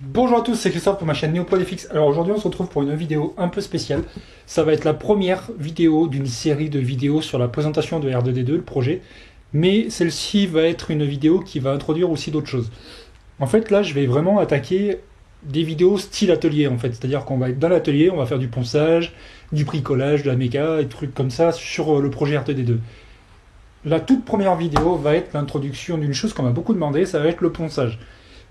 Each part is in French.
Bonjour à tous, c'est Christophe pour ma chaîne NeoPodFX. Alors aujourd'hui on se retrouve pour une vidéo un peu spéciale. Ça va être la première vidéo d'une série de vidéos sur la présentation de R2D2, le projet. Mais celle-ci va être une vidéo qui va introduire aussi d'autres choses. En fait là je vais vraiment attaquer des vidéos style atelier en fait. C'est-à-dire qu'on va être dans l'atelier, on va faire du ponçage, du bricolage, de la méca et des trucs comme ça sur le projet R2D2. La toute première vidéo va être l'introduction d'une chose qu'on m'a beaucoup demandé, ça va être le ponçage.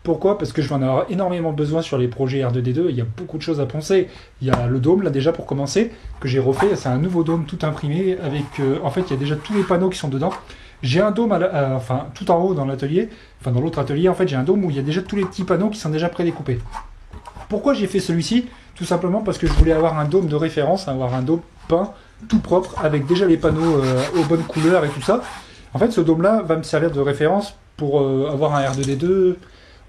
Pourquoi? Parce que je vais en avoir énormément besoin sur les projets R2D2, il y a beaucoup de choses à poncer. Il y a le dôme, là déjà pour commencer, que j'ai refait, c'est un nouveau dôme tout imprimé, avec, en fait il y a déjà tous les panneaux qui sont dedans. J'ai un dôme, enfin tout en haut dans l'atelier, enfin dans l'autre atelier en fait j'ai un dôme où il y a déjà tous les petits panneaux qui sont déjà prédécoupés. Pourquoi j'ai fait celui-ci? Tout simplement parce que je voulais avoir un dôme de référence, avoir un dôme peint, tout propre, avec déjà les panneaux aux bonnes couleurs et tout ça. En fait ce dôme-là va me servir de référence pour avoir un R2D2,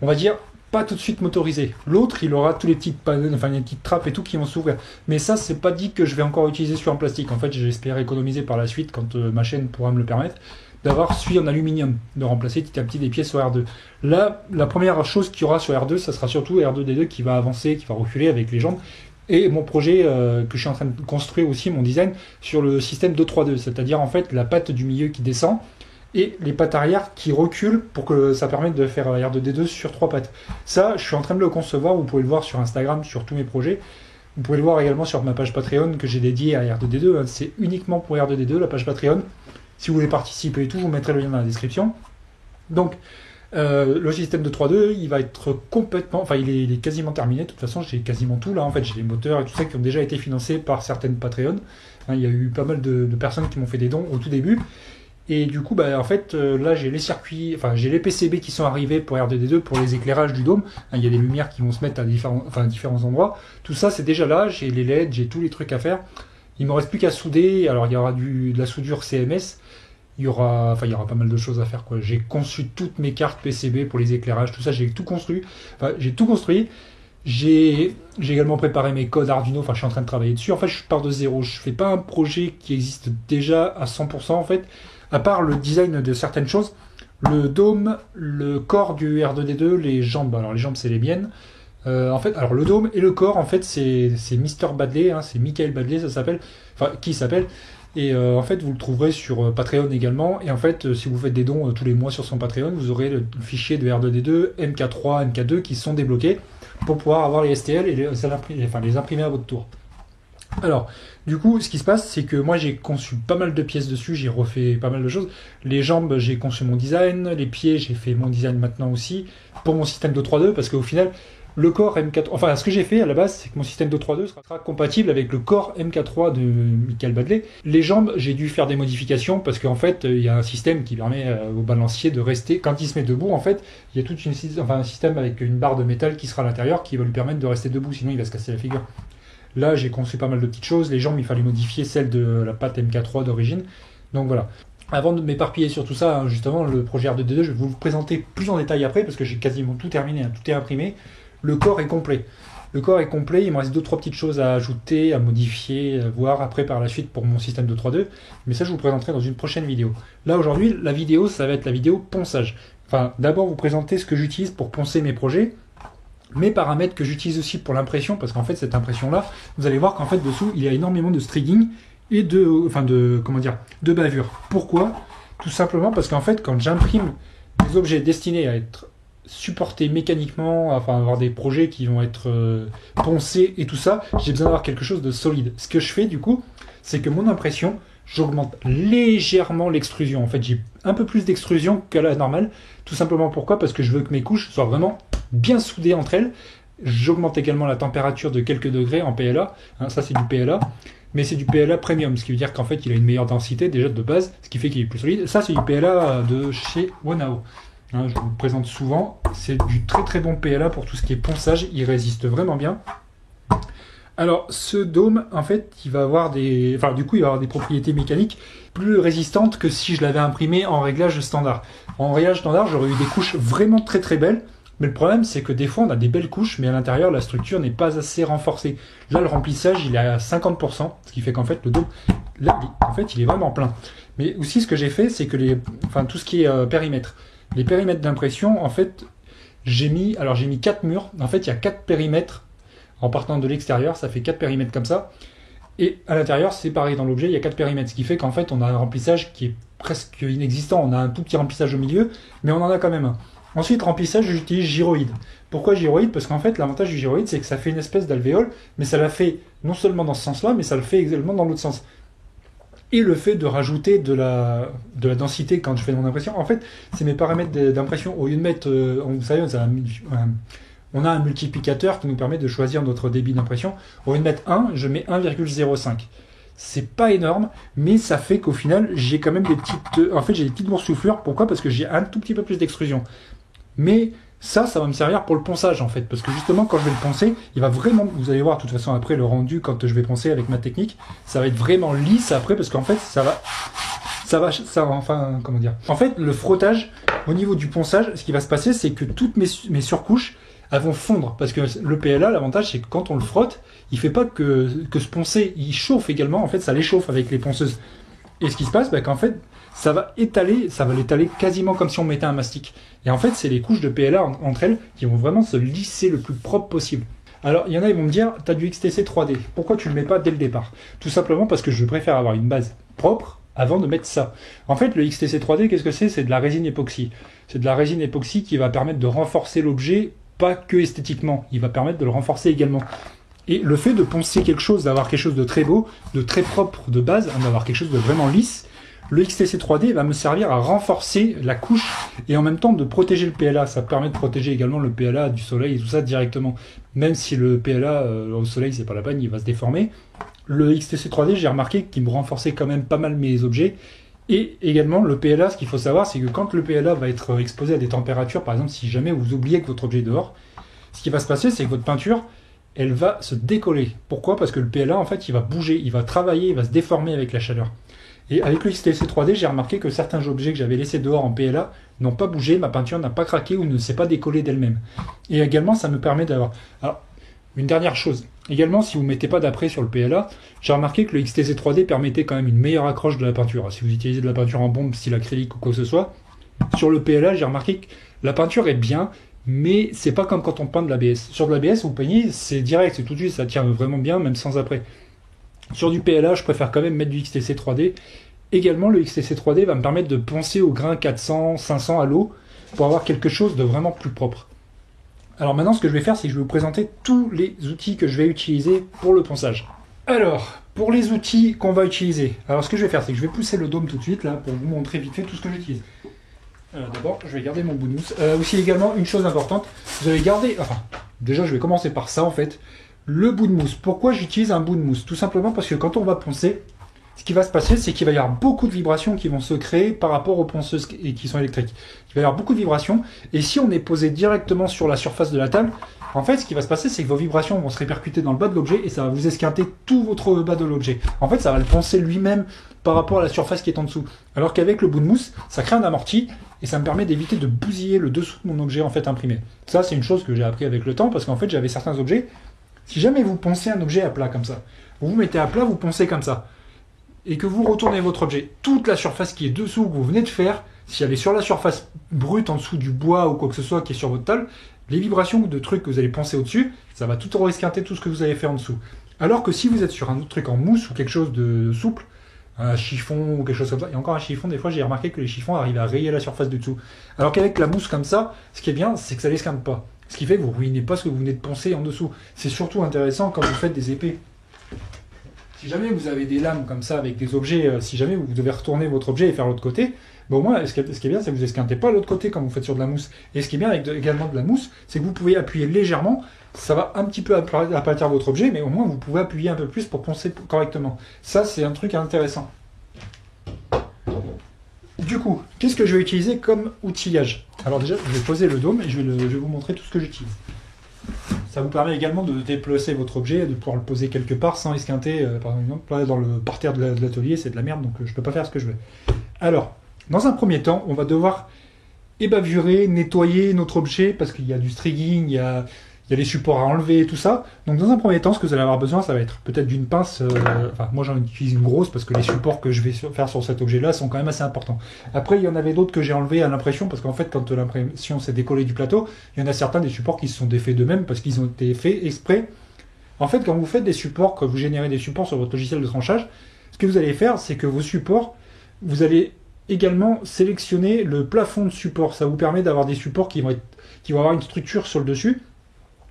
on va dire, pas tout de suite motorisé. L'autre, il aura tous les petites panneaux, enfin les petites trappes et tout qui vont s'ouvrir. Mais ça, c'est pas dit que je vais encore utiliser celui en plastique. En fait, j'espère économiser par la suite, quand ma chaîne pourra me le permettre, d'avoir celui en aluminium, de remplacer petit à petit des pièces sur R2. Là, la première chose qu'il y aura sur R2, ça sera surtout R2D2 qui va avancer, qui va reculer avec les jambes. Et mon projet que je suis en train de construire aussi, mon design, sur le système 2-3-2, c'est-à-dire en fait la patte du milieu qui descend, et les pattes arrière qui reculent pour que ça permette de faire R2D2 sur 3 pattes. Ça, je suis en train de le concevoir, vous pouvez le voir sur Instagram, sur tous mes projets. Vous pouvez le voir également sur ma page Patreon que j'ai dédiée à R2D2. C'est uniquement pour R2D2, la page Patreon. Si vous voulez participer et tout, je vous mettrai le lien dans la description. Donc, le système de 3.2, il va être complètement... Enfin, il est quasiment terminé. De toute façon, j'ai quasiment tout là. En fait, j'ai les moteurs et tout ça qui ont déjà été financés par certaines Patreon. Il y a eu pas mal de personnes qui m'ont fait des dons au tout début. Et du coup, en fait, là, j'ai les circuits, enfin, j'ai les PCB qui sont arrivés pour R2D2 pour les éclairages du dôme. Il y a des lumières qui vont se mettre à différents endroits. Tout ça, c'est déjà là. J'ai les LED, j'ai tous les trucs à faire. Il me reste plus qu'à souder. Alors, il y aura de la soudure CMS. Il y aura pas mal de choses à faire, quoi. J'ai conçu toutes mes cartes PCB pour les éclairages, tout ça. J'ai tout construit. Enfin, j'ai tout construit. J'ai également préparé mes codes Arduino. Enfin, je suis en train de travailler dessus. En fait, je pars de zéro. Je fais pas un projet qui existe déjà à 100%, en fait. À part le design de certaines choses, le dôme, le corps du R2D2, les jambes, alors les jambes c'est les miennes. En fait, alors le dôme et le corps, en fait c'est Mister Badley, hein, c'est Michael Badley, ça s'appelle, enfin qui s'appelle. Et en fait vous le trouverez sur Patreon également. Et en fait si vous faites des dons tous les mois sur son Patreon, vous aurez le fichier de R2D2, MK3, MK2 qui sont débloqués pour pouvoir avoir les STL et les imprimer à votre tour. Alors, du coup, ce qui se passe, c'est que moi j'ai conçu pas mal de pièces dessus, j'ai refait pas mal de choses. Les jambes, j'ai conçu mon design, les pieds, j'ai fait mon design maintenant aussi, pour mon système de 3.2, parce qu'au final, le corps MK3, enfin ce que j'ai fait à la base, c'est que mon système de 3.2 sera compatible avec le corps MK3 de Michael Badley. Les jambes, j'ai dû faire des modifications, parce qu'en fait, il y a un système qui permet au balancier de rester, quand il se met debout, en fait, il y a un système avec une barre de métal qui sera à l'intérieur, qui va lui permettre de rester debout, sinon il va se casser la figure. Là, j'ai conçu pas mal de petites choses. Les jambes, il fallait modifier celle de la patte MK3 d'origine. Donc voilà. Avant de m'éparpiller sur tout ça, justement, le projet R2D2, je vais vous le présenter plus en détail après, parce que j'ai quasiment tout terminé, tout est imprimé. Le corps est complet. Le corps est complet, il me reste 2-3 petites choses à ajouter, à modifier, à voir après par la suite pour mon système de 3.2. Mais ça, je vous le présenterai dans une prochaine vidéo. Là, aujourd'hui, la vidéo, ça va être la vidéo ponçage. Enfin, d'abord, vous présenter ce que j'utilise pour poncer mes projets. Mes paramètres que j'utilise aussi pour l'impression, parce qu'en fait cette impression là, vous allez voir qu'en fait dessous il y a énormément de strigging et de bavure. Pourquoi? Tout simplement parce qu'en fait quand j'imprime des objets destinés à être supportés mécaniquement, enfin avoir des projets qui vont être poncés et tout ça, j'ai besoin d'avoir quelque chose de solide. Ce que je fais du coup, c'est que mon impression, j'augmente légèrement l'extrusion. En fait, j'ai un peu plus d'extrusion qu'à la normale. Tout simplement pourquoi? Parce que je veux que mes couches soient vraiment bien soudées entre elles. J'augmente également la température de quelques degrés en PLA. Ça, c'est du PLA. Mais c'est du PLA premium, ce qui veut dire qu'en fait, il a une meilleure densité déjà de base, ce qui fait qu'il est plus solide. Ça, c'est du PLA de chez Wanao. Je vous le présente souvent. C'est du très très bon PLA pour tout ce qui est ponçage. Il résiste vraiment bien. Alors, ce dôme, en fait, il va avoir des propriétés mécaniques plus résistantes que si je l'avais imprimé en réglage standard. En réglage standard, j'aurais eu des couches vraiment très très belles, mais le problème, c'est que des fois, on a des belles couches, mais à l'intérieur, la structure n'est pas assez renforcée. Là, le remplissage, il est à 50%, ce qui fait qu'en fait, le dôme, là, en fait, il est vraiment plein. Mais aussi, ce que j'ai fait, c'est que tout ce qui est périmètre, les périmètres d'impression, en fait, j'ai mis 4 murs. En fait, il y a 4 périmètres. En partant de l'extérieur, ça fait 4 périmètres comme ça. Et à l'intérieur, c'est pareil, dans l'objet, il y a 4 périmètres. Ce qui fait qu'en fait, on a un remplissage qui est presque inexistant. On a un tout petit remplissage au milieu, mais on en a quand même un. Ensuite, remplissage, j'utilise gyroïde. Pourquoi gyroïde? Parce qu'en fait, l'avantage du gyroïde, c'est que ça fait une espèce d'alvéole, mais ça la fait non seulement dans ce sens-là, mais ça le fait également dans l'autre sens. Et le fait de rajouter de la densité quand je fais mon impression, en fait, c'est mes paramètres d'impression. Au lieu de mettre, vous savez, on a un multiplicateur qui nous permet de choisir notre débit d'impression. Au lieu de mettre 1, je mets 1,05. C'est pas énorme, mais ça fait qu'au final, j'ai quand même des petites... En fait, j'ai des petites boursouflures. Pourquoi? Parce que j'ai un tout petit peu plus d'extrusion. Mais ça va me servir pour le ponçage, en fait. Parce que justement, quand je vais le poncer, il va vraiment... Vous allez voir, de toute façon, après, le rendu, quand je vais poncer avec ma technique, ça va être vraiment lisse après, parce qu'en fait, enfin, comment dire? En fait, le frottage, au niveau du ponçage, ce qui va se passer, c'est que toutes mes surcouches, elles vont fondre. Parce que le PLA, l'avantage, c'est que quand on le frotte, il fait pas que se poncer, il chauffe également. En fait, ça l'échauffe avec les ponceuses. Et ce qui se passe, qu'en fait, ça va l'étaler quasiment comme si on mettait un mastic. Et en fait, c'est les couches de PLA entre elles qui vont vraiment se lisser le plus propre possible. Alors, il y en a, ils vont me dire, t'as du XTC 3D. Pourquoi tu le mets pas dès le départ? Tout simplement parce que je préfère avoir une base propre avant de mettre ça. En fait, le XTC 3D, qu'est-ce que c'est? C'est de la résine époxy. C'est de la résine époxy qui va permettre de renforcer l'objet, pas que esthétiquement. Il va permettre de le renforcer également. Et le fait de poncer quelque chose, d'avoir quelque chose de très beau, de très propre de base, d'avoir quelque chose de vraiment lisse, le XTC 3D va me servir à renforcer la couche et en même temps de protéger le PLA. Ça permet de protéger également le PLA du soleil et tout ça directement. Même si le PLA au soleil, c'est pas la peine, il va se déformer. Le XTC 3D, j'ai remarqué qu'il me renforçait quand même pas mal mes objets. Et également, le PLA, ce qu'il faut savoir, c'est que quand le PLA va être exposé à des températures, par exemple, si jamais vous oubliez que votre objet est dehors, ce qui va se passer, c'est que votre peinture, elle va se décoller. Pourquoi? Parce que le PLA, en fait, il va bouger, il va travailler, il va se déformer avec la chaleur. Et avec le XTC 3D, j'ai remarqué que certains objets que j'avais laissés dehors en PLA n'ont pas bougé, ma peinture n'a pas craqué ou ne s'est pas décollée d'elle-même. Et également, ça me permet d'avoir... Alors, une dernière chose. Également, si vous ne mettez pas d'après sur le PLA, j'ai remarqué que le XTC 3D permettait quand même une meilleure accroche de la peinture. Si vous utilisez de la peinture en bombe, style acrylique ou quoi que ce soit, sur le PLA, j'ai remarqué que la peinture est bien, mais c'est pas comme quand on peint de l'ABS. Sur de l'ABS, vous peignez, c'est direct, c'est tout de suite, ça tient vraiment bien, même sans après. Sur du PLA, je préfère quand même mettre du XTC 3D. Également, le XTC 3D va me permettre de poncer au grain 400, 500 à l'eau pour avoir quelque chose de vraiment plus propre. Alors maintenant, ce que je vais faire, c'est que je vais vous présenter tous les outils que je vais utiliser pour le ponçage. Alors, pour les outils qu'on va utiliser, alors ce que je vais faire, c'est que je vais pousser le dôme tout de suite, là, pour vous montrer vite fait tout ce que j'utilise. Alors d'abord, je vais garder mon bout de mousse. Aussi également, une chose importante, vous allez garder... Enfin, déjà, je vais commencer par ça, en fait. Le bout de mousse. Pourquoi j'utilise un bout de mousse? Tout simplement parce que quand on va poncer, ce qui va se passer, c'est qu'il va y avoir beaucoup de vibrations qui vont se créer par rapport aux ponceuses qui sont électriques. Il va y avoir beaucoup de vibrations, et si on est posé directement sur la surface de la table, en fait, ce qui va se passer, c'est que vos vibrations vont se répercuter dans le bas de l'objet, et ça va vous esquinter tout votre bas de l'objet. En fait, ça va le poncer lui-même par rapport à la surface qui est en dessous. Alors qu'avec le bout de mousse, ça crée un amorti, et ça me permet d'éviter de bousiller le dessous de mon objet en fait imprimé. Ça, c'est une chose que j'ai appris avec le temps, parce qu'en fait, j'avais certains objets. Si jamais vous poncez un objet à plat comme ça, vous mettez à plat, vous poncez comme ça, et que vous retournez votre objet, toute la surface qui est dessous que vous venez de faire, si elle est sur la surface brute en dessous du bois ou quoi que ce soit qui est sur votre table, les vibrations de trucs que vous allez poncer au-dessus, ça va tout resquinter tout ce que vous avez fait en dessous. Alors que si vous êtes sur un autre truc en mousse ou quelque chose de souple, un chiffon ou quelque chose comme ça, et encore un chiffon, des fois j'ai remarqué que les chiffons arrivent à rayer la surface du dessous. Alors qu'avec la mousse comme ça, ce qui est bien, c'est que ça l'esquinte pas. Ce qui fait que vous ruinez pas ce que vous venez de poncer en dessous. C'est surtout intéressant quand vous faites des épées. Si jamais vous avez des lames comme ça avec des objets, si jamais vous devez retourner votre objet et faire l'autre côté, bon, au moins, ce qui est bien, c'est que vous esquintez pas l'autre côté quand vous faites sur de la mousse. Et ce qui est bien avec également de la mousse, c'est que vous pouvez appuyer légèrement, ça va un petit peu aplatir votre objet, mais au moins vous pouvez appuyer un peu plus pour poncer correctement. Ça, c'est un truc intéressant. Du coup, qu'est-ce que je vais utiliser comme outillage? Alors déjà, je vais poser le dôme et je vais vous montrer tout ce que j'utilise. Ça vous permet également de déplacer votre objet, de pouvoir le poser quelque part sans esquinter. Par exemple, là, dans le parterre de l'atelier, c'est de la merde, donc je ne peux pas faire ce que je veux. Alors, dans un premier temps, on va devoir ébavurer, nettoyer notre objet, parce qu'il y a du strigging, il y il y a les supports à enlever et tout ça. Donc dans un premier temps, ce que vous allez avoir besoin, ça va être peut-être d'une pince. Enfin, moi j'en utilise une grosse parce que les supports que je vais faire sur cet objet-là sont quand même assez importants. Après, il y en avait d'autres que j'ai enlevés à l'impression parce qu'en fait, quand l'impression s'est décollée du plateau, il y en a certains des supports qui se sont défaits d'eux-mêmes parce qu'ils ont été faits exprès. En fait, quand vous faites des supports, quand vous générez des supports sur votre logiciel de tranchage, ce que vous allez faire, c'est que vos supports, vous allez également sélectionner le plafond de support. Ça vous permet d'avoir des supports qui vont avoir une structure sur le dessus.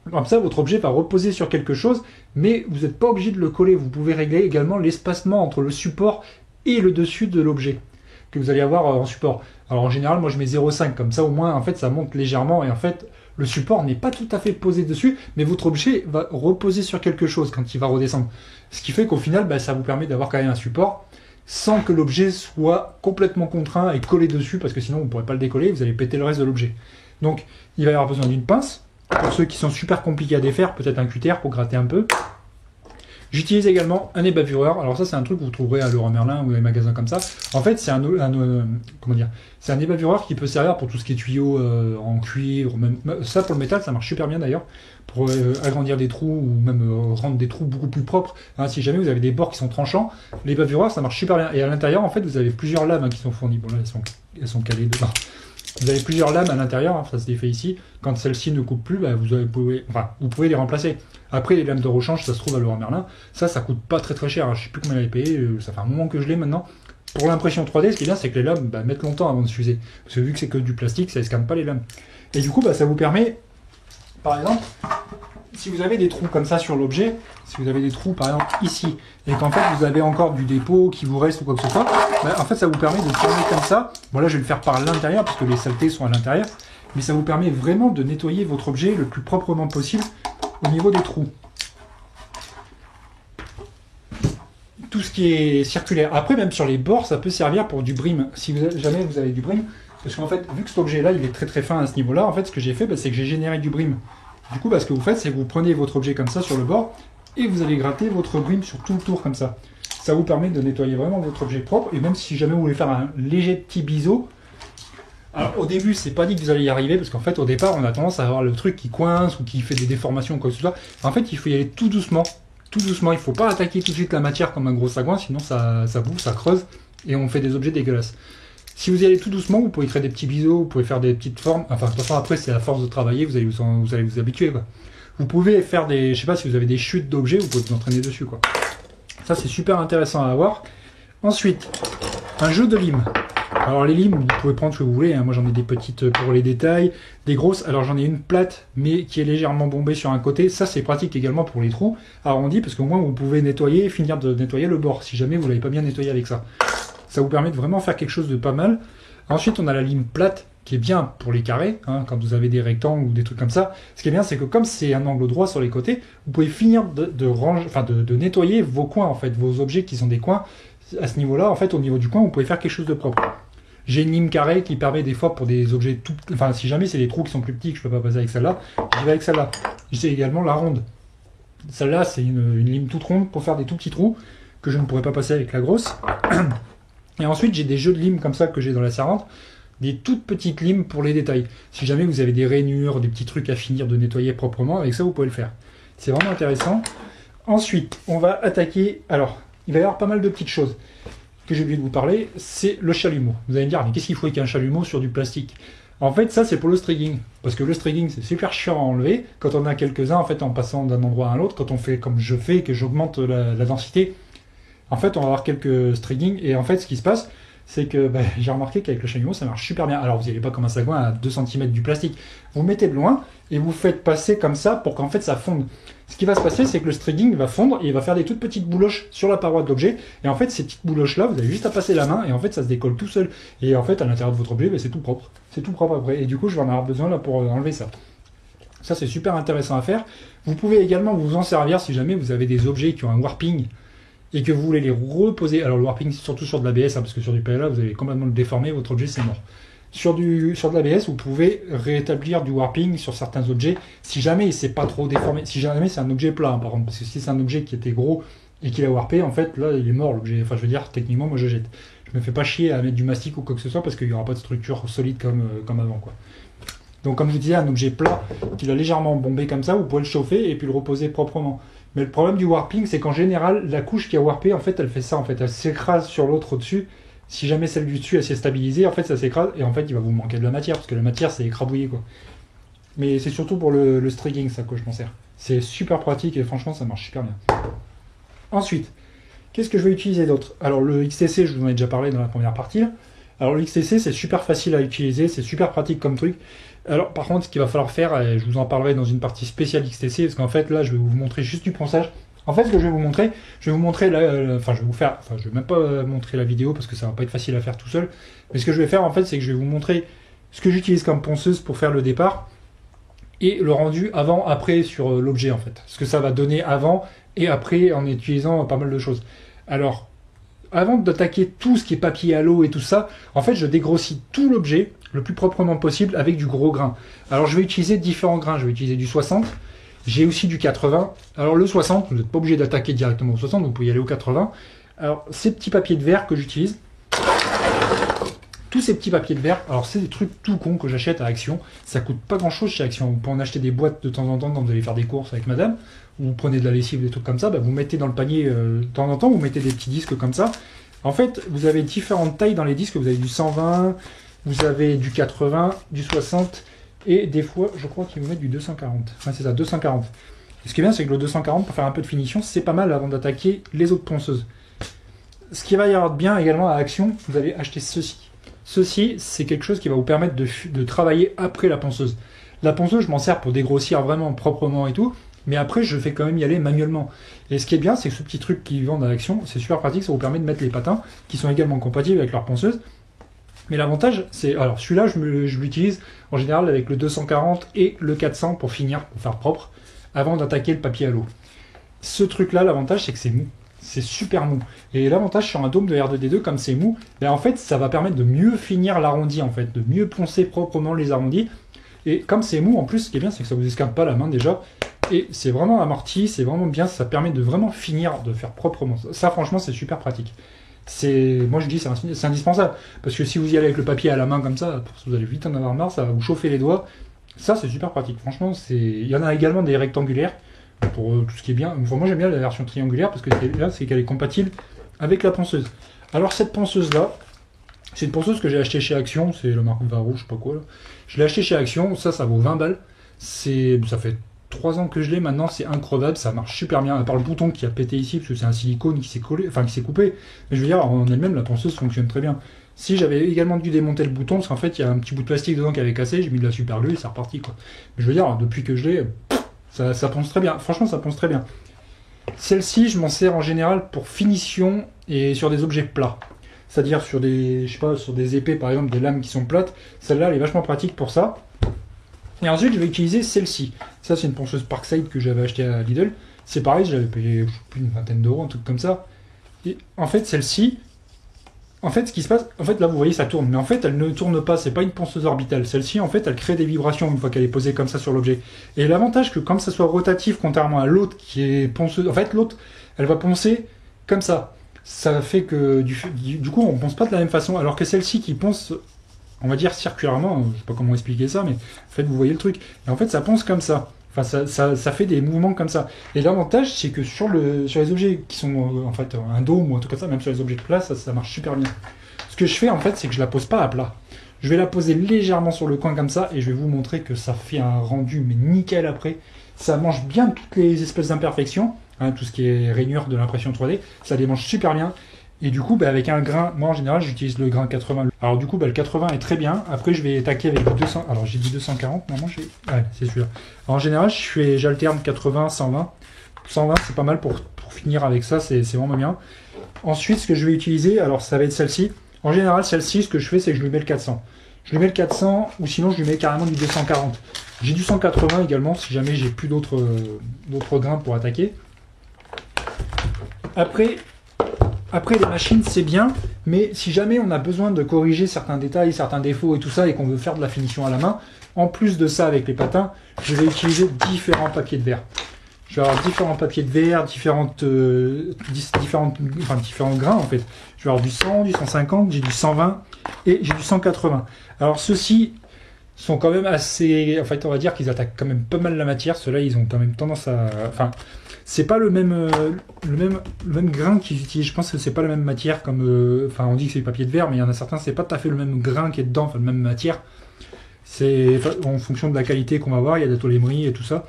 Comme ça, votre objet va reposer sur quelque chose, mais vous n'êtes pas obligé de le coller. Vous pouvez régler également l'espacement entre le support et le dessus de l'objet que vous allez avoir en support. Alors en général, moi je mets 0,5, comme ça au moins en fait ça monte légèrement et en fait le support n'est pas tout à fait posé dessus, mais votre objet va reposer sur quelque chose quand il va redescendre. Ce qui fait qu'au final, ça vous permet d'avoir quand même un support sans que l'objet soit complètement contraint et collé dessus, parce que sinon vous ne pourrez pas le décoller, vous allez péter le reste de l'objet. Donc il va y avoir besoin d'une pince. Pour ceux qui sont super compliqués à défaire, peut-être un cutter pour gratter un peu. J'utilise également un ébavureur. Alors ça, c'est un truc que vous trouverez à Leroy Merlin ou dans les magasins comme ça. En fait, c'est c'est un ébavureur qui peut servir pour tout ce qui est tuyaux en cuivre. Même ça, pour le métal, ça marche super bien d'ailleurs. Pour agrandir des trous ou même rendre des trous beaucoup plus propres. Hein, si jamais vous avez des bords qui sont tranchants, l'ébavureur, ça marche super bien. Et à l'intérieur, en fait, vous avez plusieurs lames qui sont fournies. Bon là, elles sont calées dedans. Vous avez plusieurs lames à l'intérieur, ça se défait ici. Quand celle-ci ne coupe plus, vous pouvez les remplacer. Après, les lames de rechange, ça se trouve à Leroy Merlin. Ça coûte pas très très cher. Je ne sais plus combien elle est payée. Ça fait un moment que je l'ai maintenant. Pour l'impression 3D, ce qui est bien, c'est que les lames mettent longtemps avant de s'user. Parce que vu que c'est que du plastique, ça ne escame pas les lames. Et du coup, ça vous permet, par exemple, si vous avez des trous comme ça sur l'objet, si vous avez des trous par exemple ici, et qu'en fait vous avez encore du dépôt qui vous reste ou quoi que ce soit, en fait ça vous permet de tourner comme ça. Bon là je vais le faire par l'intérieur parce que les saletés sont à l'intérieur, mais ça vous permet vraiment de nettoyer votre objet le plus proprement possible au niveau des trous. Tout ce qui est circulaire. Après même sur les bords ça peut servir pour du brim, si jamais vous avez du brim, parce qu'en fait vu que cet objet là il est très très fin à ce niveau là, en fait ce que j'ai fait c'est que j'ai généré du brim. Du coup, ce que vous faites, c'est que vous prenez votre objet comme ça sur le bord et vous allez gratter votre brim sur tout le tour comme ça. Ça vous permet de nettoyer vraiment votre objet propre. Et même si jamais vous voulez faire un léger petit biseau, alors au début, c'est pas dit que vous allez y arriver parce qu'en fait, au départ, on a tendance à avoir le truc qui coince ou qui fait des déformations ou quoi que ce soit. En fait, il faut y aller tout doucement. Tout doucement. Il ne faut pas attaquer tout de suite la matière comme un gros sagouin, sinon ça bouffe, ça creuse et on fait des objets dégueulasses. Si vous y allez tout doucement, vous pouvez créer des petits biseaux, vous pouvez faire des petites formes. Enfin, de toute façon, après, c'est à force de travailler, vous allez vous habituer, quoi. Vous pouvez faire des, je sais pas, si vous avez des chutes d'objets, vous pouvez vous entraîner dessus, quoi. Ça, c'est super intéressant à avoir. Ensuite, un jeu de limes. Alors, les limes, vous pouvez prendre ce que vous voulez. Hein. Moi, j'en ai des petites pour les détails, des grosses. Alors, j'en ai une plate, mais qui est légèrement bombée sur un côté. Ça, c'est pratique également pour les trous arrondis, parce qu'au moins, vous pouvez nettoyer et finir de nettoyer le bord, si jamais vous l'avez pas bien nettoyé avec ça. Ça vous permet de vraiment faire quelque chose de pas mal. Ensuite, on a la lime plate qui est bien pour les carrés, hein, quand vous avez des rectangles ou des trucs comme ça. Ce qui est bien, c'est que comme c'est un angle droit sur les côtés, vous pouvez finir de nettoyer vos coins, en fait, vos objets qui sont des coins. À ce niveau-là, en fait, au niveau du coin, vous pouvez faire quelque chose de propre. J'ai une lime carrée qui permet des fois pour des objets tout... Enfin, si jamais c'est des trous qui sont plus petits, que je peux pas passer avec celle-là, j'y vais avec celle-là. J'ai également la ronde. Celle-là, c'est une lime toute ronde pour faire des tout petits trous que je ne pourrais pas passer avec la grosse. Et ensuite, j'ai des jeux de limes comme ça que j'ai dans la serrante, des toutes petites limes pour les détails. Si jamais vous avez des rainures, des petits trucs à finir de nettoyer proprement, avec ça, vous pouvez le faire. C'est vraiment intéressant. Ensuite, on va attaquer... Alors, il va y avoir pas mal de petites choses que j'ai oublié de vous parler. C'est le chalumeau. Vous allez me dire, mais qu'est-ce qu'il faut avec un chalumeau sur du plastique? En fait, ça, c'est pour le strigging. Parce que le strigging, c'est super chiant à enlever. Quand on a quelques-uns, en fait, en passant d'un endroit à un autre, quand on fait comme je fais, que j'augmente la densité, en fait, on va avoir quelques strigging. Et en fait, ce qui se passe, c'est que j'ai remarqué qu'avec le chalumeau, ça marche super bien. Alors, vous n'y allez pas comme un sagouin à 2 cm du plastique. Vous mettez de loin et vous faites passer comme ça pour qu'en fait, ça fonde. Ce qui va se passer, c'est que le strigging va fondre et il va faire des toutes petites bouloches sur la paroi de l'objet. Et en fait, ces petites bouloches-là, vous avez juste à passer la main et en fait, ça se décolle tout seul. Et en fait, à l'intérieur de votre objet, c'est tout propre. C'est tout propre après. Et du coup, je vais en avoir besoin là pour enlever ça. Ça, c'est super intéressant à faire. Vous pouvez également vous en servir si jamais vous avez des objets qui ont un warping et que vous voulez les reposer. Alors le warping, c'est surtout sur de l'ABS, parce que sur du PLA, vous allez complètement le déformer, votre objet, c'est mort. Sur de l'ABS, vous pouvez rétablir du warping sur certains objets, si jamais il s'est pas trop déformé, si jamais c'est un objet plat, hein, par exemple, parce que si c'est un objet qui était gros et qu'il a warpé, en fait, là, il est mort, l'objet. Enfin, je veux dire, techniquement, moi, je jette. Je me fais pas chier à mettre du mastic ou quoi que ce soit, parce qu'il n'y aura pas de structure solide comme avant, quoi. Donc comme je vous disais, un objet plat qui va légèrement bomber comme ça, vous pouvez le chauffer et puis le reposer proprement. Mais le problème du warping, c'est qu'en général, la couche qui a warpé, en fait, elle fait ça, en fait, elle s'écrase sur l'autre au-dessus. Si jamais celle du dessus, elle s'est stabilisée, en fait, ça s'écrase et en fait, il va vous manquer de la matière parce que la matière, c'est écrabouillé, quoi. Mais c'est surtout pour le strigging, ça, que je m'en sers. C'est super pratique et franchement, ça marche super bien. Ensuite, qu'est-ce que je vais utiliser d'autre? Alors, le XTC, je vous en ai déjà parlé dans la première partie. Là. Alors, le XTC, c'est super facile à utiliser, c'est super pratique comme truc. Alors, par contre, ce qu'il va falloir faire, et je vous en parlerai dans une partie spéciale XTC, parce qu'en fait, là, je vais vous montrer juste du ponçage. En fait, ce que je vais vous montrer là, je vais même pas montrer la vidéo parce que ça va pas être facile à faire tout seul. Mais ce que je vais faire, en fait, c'est que je vais vous montrer ce que j'utilise comme ponceuse pour faire le départ et le rendu avant-après sur l'objet, en fait. Ce que ça va donner avant et après en utilisant pas mal de choses. Alors, avant d'attaquer tout ce qui est papier à l'eau et tout ça, en fait, je dégrossis tout l'objet le plus proprement possible avec du gros grain. Alors, je vais utiliser différents grains. Je vais utiliser du 60. J'ai aussi du 80. Alors, le 60, vous n'êtes pas obligé d'attaquer directement au 60, vous pouvez y aller au 80. Alors, ces petits papiers de verre que j'utilise, tous ces petits papiers de verre, alors c'est des trucs tout cons que j'achète à Action. Ça coûte pas grand chose chez Action. Vous pouvez en acheter des boîtes de temps en temps quand vous allez faire des courses avec madame. Vous prenez de la lessive, des trucs comme ça, bah vous mettez dans le panier de temps en temps, vous mettez des petits disques comme ça. En fait, vous avez différentes tailles dans les disques. Vous avez du 120, vous avez du 80, du 60 et des fois, je crois qu'ils vous mettent du 240. Enfin, c'est ça, 240. Et ce qui est bien, c'est que le 240, pour faire un peu de finition, c'est pas mal avant d'attaquer les autres ponceuses. Ce qui va y avoir de bien également à Action, vous allez acheter ceci. Ceci, c'est quelque chose qui va vous permettre de travailler après la ponceuse. La ponceuse, je m'en sers pour dégrossir vraiment proprement et tout, mais après, je fais quand même y aller manuellement. Et ce qui est bien, c'est que ce petit truc qu'ils vendent à Action, c'est super pratique, ça vous permet de mettre les patins, qui sont également compatibles avec leur ponceuse. Mais l'avantage, c'est... Alors, celui-là, je l'utilise en général avec le 240 et le 400 pour finir, pour faire propre, avant d'attaquer le papier à l'eau. Ce truc-là, l'avantage, c'est que c'est mou. C'est super mou. Et l'avantage sur un dôme de R2D2, comme c'est mou, ben en fait, ça va permettre de mieux finir l'arrondi, en fait, de mieux poncer proprement les arrondis. Et comme c'est mou, en plus, ce qui est bien, c'est que ça vous escape pas la main déjà. Et c'est vraiment amorti, c'est vraiment bien, ça permet de vraiment finir, de faire proprement. Ça, franchement, c'est super pratique. Moi, je dis, c'est indispensable. Parce que si vous y allez avec le papier à la main comme ça, vous allez vite en avoir marre, ça va vous chauffer les doigts. Ça, c'est super pratique. Franchement, il y en a également des rectangulaires. Pour tout ce qui est bien. Enfin, moi j'aime bien la version triangulaire parce que là c'est qu'elle est compatible avec la ponceuse. Alors cette ponceuse là, c'est une ponceuse que j'ai achetée chez Action, c'est la marque Varro, je sais pas quoi là. Je l'ai achetée chez Action, ça vaut 20 balles. Ça fait 3 ans que je l'ai maintenant, c'est incroyable, ça marche super bien, à part le bouton qui a pété ici parce que c'est un silicone qui s'est collé, enfin qui s'est coupé. Mais je veux dire, en elle-même la ponceuse fonctionne très bien. Si j'avais également dû démonter le bouton, parce qu'en fait il y a un petit bout de plastique dedans qui avait cassé, j'ai mis de la super glue et c'est reparti quoi. Mais je veux dire, depuis que je l'ai. Ça ponce très bien, franchement ça ponce très bien. Celle-ci, je m'en sers en général pour finition et sur des objets plats. C'est-à-dire sur des, je sais pas, sur des épées par exemple, des lames qui sont plates. Celle-là, elle est vachement pratique pour ça. Et ensuite, je vais utiliser celle-ci. Ça, c'est une ponceuse Parkside que j'avais achetée à Lidl. C'est pareil, j'avais payé plus d'une vingtaine d'euros, un truc comme ça. Et en fait, celle-ci, en fait, ce qui se passe, en fait, là, vous voyez, ça tourne. Mais en fait, elle ne tourne pas. C'est pas une ponceuse orbitale. Celle-ci, en fait, elle crée des vibrations une fois qu'elle est posée comme ça sur l'objet. Et l'avantage que, comme ça soit rotatif, contrairement à l'autre qui est ponceuse, en fait, l'autre, elle va poncer comme ça. Ça fait que, du coup, on ponce pas de la même façon. Alors que celle-ci qui ponce, on va dire circulairement, je sais pas comment expliquer ça, mais en fait, vous voyez le truc. Et en fait, ça ponce comme ça. Enfin, ça fait des mouvements comme ça. Et l'avantage, c'est que sur les objets qui sont en fait un dôme ou un truc comme ça, même sur les objets de plat, ça marche super bien. Ce que je fais en fait, c'est que je la pose pas à plat. Je vais la poser légèrement sur le coin comme ça et je vais vous montrer que ça fait un rendu mais nickel après. Ça mange bien toutes les espèces d'imperfections, hein, tout ce qui est rainure de l'impression 3D, ça les mange super bien. Et du coup, avec un grain, moi en général j'utilise le grain 80. Alors du coup, le 80 est très bien. Après, je vais attaquer avec le 200. Alors j'ai dit 240, normalement ouais, c'est celui-là. Alors, en général, j'alterne 80, 120. 120, c'est pas mal pour finir avec ça, c'est vraiment bien. Ensuite, ce que je vais utiliser, alors ça va être celle-ci. En général, celle-ci, ce que je fais, c'est que je lui mets le 400. Je lui mets le 400, ou sinon je lui mets carrément du 240. J'ai du 180 également, si jamais j'ai plus d'autres grains pour attaquer. Après, les machines, c'est bien, mais si jamais on a besoin de corriger certains détails, certains défauts et tout ça, et qu'on veut faire de la finition à la main, en plus de ça, avec les patins, je vais utiliser différents papiers de verre. Je vais avoir différents papiers de verre, différents grains en fait. Je vais avoir du 100, du 150, j'ai du 120 et j'ai du 180. Alors ceci, sont quand même assez... En fait, on va dire qu'ils attaquent quand même pas mal la matière. Ceux-là, ils ont quand même tendance à... Enfin, c'est pas le même grain qu'ils utilisent. Je pense que c'est pas la même matière comme... Enfin, on dit que c'est du papier de verre, mais il y en a certains, c'est pas tout à fait le même grain qui est dedans, enfin, la même matière. C'est en fonction de la qualité qu'on va avoir, il y a de la tôle et tout ça.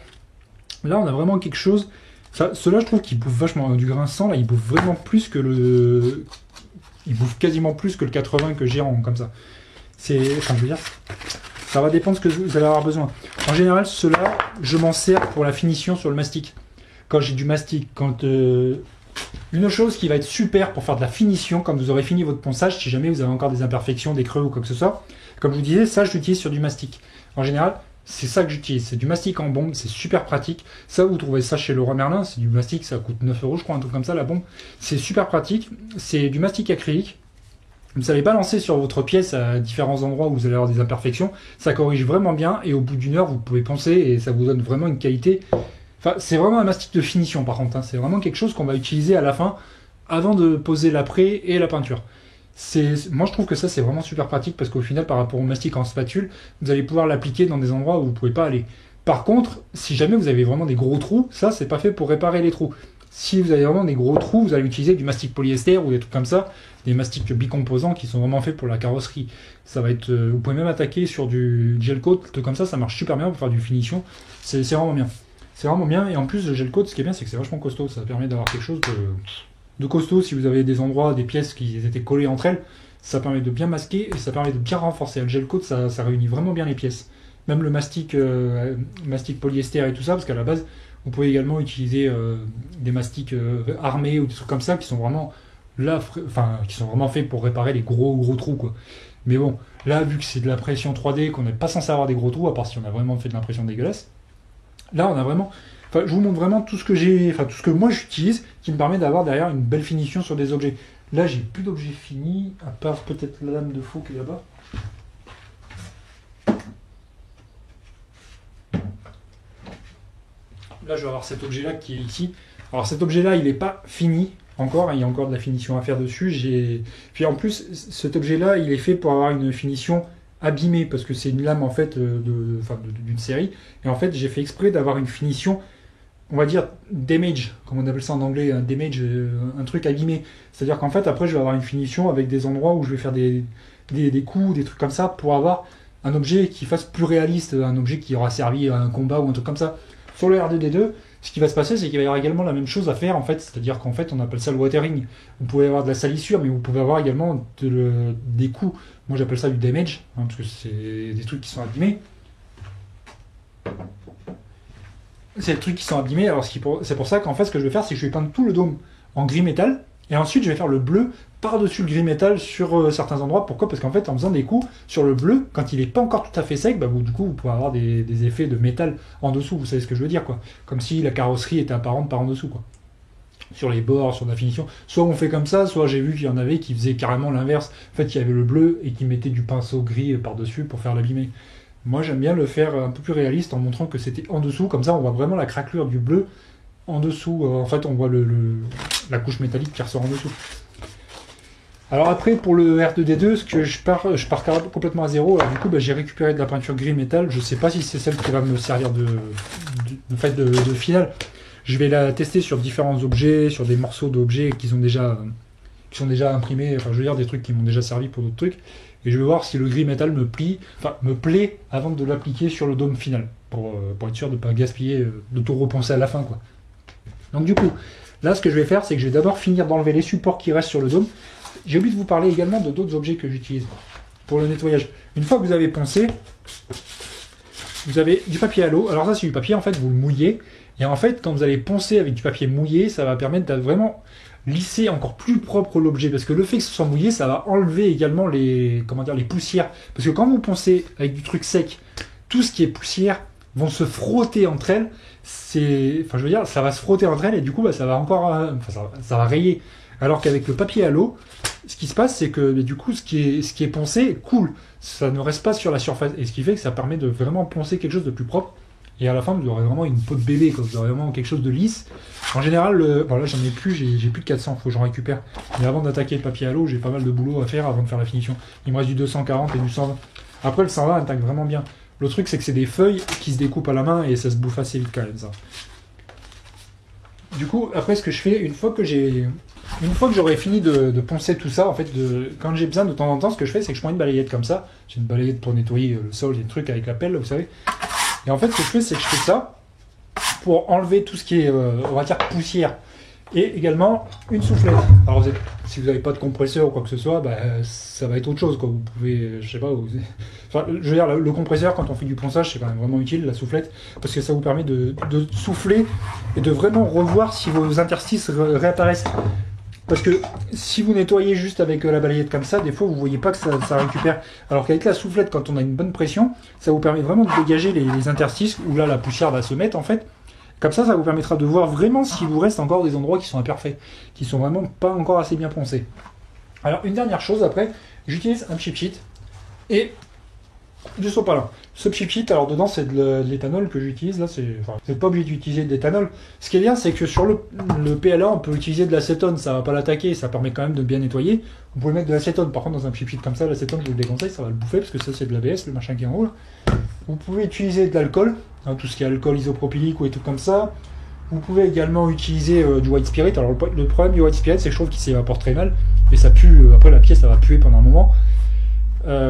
Là, on a vraiment quelque chose... Ceux-là, je trouve qu'ils bouffent vachement du grain 100, là, ils bouffent vraiment plus que le... Ils bouffent quasiment plus que le 80 que j'ai en comme ça. Enfin, je veux dire... Ça va dépendre de ce que vous allez avoir besoin. En général, ceux-là, je m'en sers pour la finition sur le mastic. Quand j'ai du mastic, une chose qui va être super pour faire de la finition, quand vous aurez fini votre ponçage, si jamais vous avez encore des imperfections, des creux ou quoi que ce soit, comme je vous disais, ça, je l'utilise sur du mastic. En général, c'est ça que j'utilise. C'est du mastic en bombe, c'est super pratique. Ça, vous trouvez ça chez Leroy Merlin, c'est du mastic, ça coûte 9 €, je crois, un truc comme ça, la bombe. C'est super pratique. C'est du mastic acrylique. Vous allez balancer sur votre pièce à différents endroits où vous allez avoir des imperfections. Ça corrige vraiment bien et au bout d'une heure, vous pouvez poncer et ça vous donne vraiment une qualité. Enfin, c'est vraiment un mastic de finition par contre. Hein. C'est vraiment quelque chose qu'on va utiliser à la fin avant de poser l'après et la peinture. Moi, je trouve que ça, c'est vraiment super pratique parce qu'au final, par rapport au mastic en spatule, vous allez pouvoir l'appliquer dans des endroits où vous ne pouvez pas aller. Par contre, si jamais vous avez vraiment des gros trous, ça, c'est pas fait pour réparer les trous. Si vous avez vraiment des gros trous, vous allez utiliser du mastic polyester ou des trucs comme ça, des mastics bicomposants qui sont vraiment faits pour la carrosserie. Ça va être, vous pouvez même attaquer sur du gel coat, truc comme ça marche super bien pour faire du finition. C'est vraiment bien. C'est vraiment bien et en plus le gel coat, ce qui est bien, c'est que c'est vachement costaud. Ça permet d'avoir quelque chose de costaud si vous avez des endroits, des pièces qui étaient collées entre elles. Ça permet de bien masquer et ça permet de bien renforcer. Le gel coat, ça réunit vraiment bien les pièces. Même le mastic polyester et tout ça, parce qu'à la base, vous pouvez également utiliser des mastics armés ou des trucs comme ça qui sont vraiment là, qui sont vraiment faits pour réparer les gros trous, quoi. Mais bon, là, vu que c'est de l'impression 3D, qu'on n'est pas censé avoir des gros trous, à part si on a vraiment fait de l'impression dégueulasse, là, on a vraiment... Enfin, je vous montre vraiment tout ce que moi j'utilise, qui me permet d'avoir derrière une belle finition sur des objets. Là, j'ai plus d'objets finis, à part peut-être la lame de faux qui est là-bas. Là, je vais avoir cet objet-là qui est ici. Alors, cet objet-là, il n'est pas fini encore. Il y a encore de la finition à faire dessus. Puis en plus, cet objet-là, il est fait pour avoir une finition abîmée parce que c'est une lame en fait d'une série. Et en fait, j'ai fait exprès d'avoir une finition, on va dire damage, comme on appelle ça en anglais, un damage, un truc abîmé. C'est-à-dire qu'en fait, après, je vais avoir une finition avec des endroits où je vais faire des coups, des trucs comme ça, pour avoir un objet qui fasse plus réaliste, un objet qui aura servi à un combat ou un truc comme ça. Sur le R2D2, ce qui va se passer, c'est qu'il va y avoir également la même chose à faire, en fait, c'est-à-dire qu'en fait, on appelle ça le watering. Vous pouvez avoir de la salissure, mais vous pouvez avoir également des coups. Moi, j'appelle ça du damage, hein, parce que c'est des trucs qui sont abîmés. C'est des trucs qui sont abîmés, alors c'est pour ça qu'en fait, ce que je vais faire, c'est que je vais peindre tout le dôme en gris métal, et ensuite, je vais faire le bleu par-dessus le gris métal sur certains endroits. Pourquoi ? Parce qu'en fait, en faisant des coups sur le bleu, quand il n'est pas encore tout à fait sec, du coup, vous pourrez avoir des effets de métal en dessous. Vous savez ce que je veux dire, quoi. Comme si la carrosserie était apparente par en dessous, quoi. Sur les bords, sur la finition. Soit on fait comme ça, soit j'ai vu qu'il y en avait qui faisaient carrément l'inverse. En fait, il y avait le bleu et qui mettaient du pinceau gris par-dessus pour faire l'abîmer. Moi, j'aime bien le faire un peu plus réaliste en montrant que c'était en dessous. Comme ça, on voit vraiment la craquelure du bleu en dessous. En fait, on voit la couche métallique qui ressort en dessous. Alors après, pour le R2D2, ce que je pars complètement à zéro. Alors du coup, j'ai récupéré de la peinture gris métal. Je ne sais pas si c'est celle qui va me servir de finale. Je vais la tester sur différents objets, sur des morceaux d'objets qui sont déjà imprimés. Enfin, je veux dire des trucs qui m'ont déjà servi pour d'autres trucs. Et je vais voir si le gris métal me plaît avant de l'appliquer sur le dôme final, pour être sûr de ne pas gaspiller, de tout repenser à la fin, quoi. Donc du coup, là, ce que je vais faire, c'est que je vais d'abord finir d'enlever les supports qui restent sur le dôme. J'ai oublié de vous parler également de d'autres objets que j'utilise pour le nettoyage. Une fois que vous avez poncé, vous avez du papier à l'eau. Alors ça, c'est du papier, en fait, vous le mouillez. Et en fait, quand vous allez poncer avec du papier mouillé, ça va permettre de vraiment lisser encore plus propre l'objet. Parce que le fait que ce soit mouillé, ça va enlever également les poussières. Parce que quand vous poncez avec du truc sec, tout ce qui est poussière vont se frotter entre elles. Ça va se frotter entre elles et du coup, ça va rayer. Alors qu'avec le papier à l'eau, ce qui se passe, c'est que du coup, ce qui est poncé coule. Ça ne reste pas sur la surface. Et ce qui fait que ça permet de vraiment poncer quelque chose de plus propre. Et à la fin, vous aurez vraiment une peau de bébé, quoi. Vous aurez vraiment quelque chose de lisse. En général, là, j'en ai plus, j'ai plus de 400, faut que j'en récupère. Mais avant d'attaquer le papier à l'eau, j'ai pas mal de boulot à faire avant de faire la finition. Il me reste du 240 et du 120. Après, le 120 attaque vraiment bien. Le truc, c'est que c'est des feuilles qui se découpent à la main et ça se bouffe assez vite quand même, ça. Du coup, après, ce que je fais, une fois que j'aurai fini de poncer tout ça, en fait, quand j'ai besoin de temps en temps, ce que je fais, c'est que je prends une balayette comme ça. J'ai une balayette pour nettoyer le sol, j'ai un truc avec la pelle, vous savez. Et en fait, ce que je fais, c'est que je fais ça pour enlever tout ce qui est, on va dire, poussière. Et également, une soufflette. Alors, si vous n'avez pas de compresseur ou quoi que ce soit, bah, ça va être autre chose, quoi. Vous pouvez, je sais pas, enfin, je veux dire, le compresseur, quand on fait du ponçage, c'est quand même vraiment utile, la soufflette, parce que ça vous permet de souffler et de vraiment revoir si vos interstices réapparaissent. Parce que si vous nettoyez juste avec la balayette comme ça, des fois vous voyez pas que ça récupère. Alors qu'avec la soufflette, quand on a une bonne pression, ça vous permet vraiment de dégager les interstices où là la poussière va se mettre en fait. Comme ça vous permettra de voir vraiment s'il vous reste encore des endroits qui sont imparfaits, qui sont vraiment pas encore assez bien poncés. Alors une dernière chose après, j'utilise un chip sheet et du sopalin. Ce chip sheet, alors dedans c'est de l'éthanol que j'utilise, là vous n'êtes pas obligé d'utiliser de l'éthanol. Ce qui est bien, c'est que sur le PLA on peut utiliser de l'acétone, ça va pas l'attaquer, ça permet quand même de bien nettoyer. Vous pouvez mettre de l'acétone, par contre dans un chip sheet comme ça, l'acétone je vous le déconseille, ça va le bouffer parce que ça c'est de l'ABS, le machin qui est en haut là. Vous pouvez utiliser de l'alcool, hein, tout ce qui est alcool isopropylique ou des trucs comme ça. Vous pouvez également utiliser du white spirit. Alors le problème du white spirit, c'est que je trouve qu'il s'évapore très mal et ça pue. Après la pièce, ça va puer pendant un moment.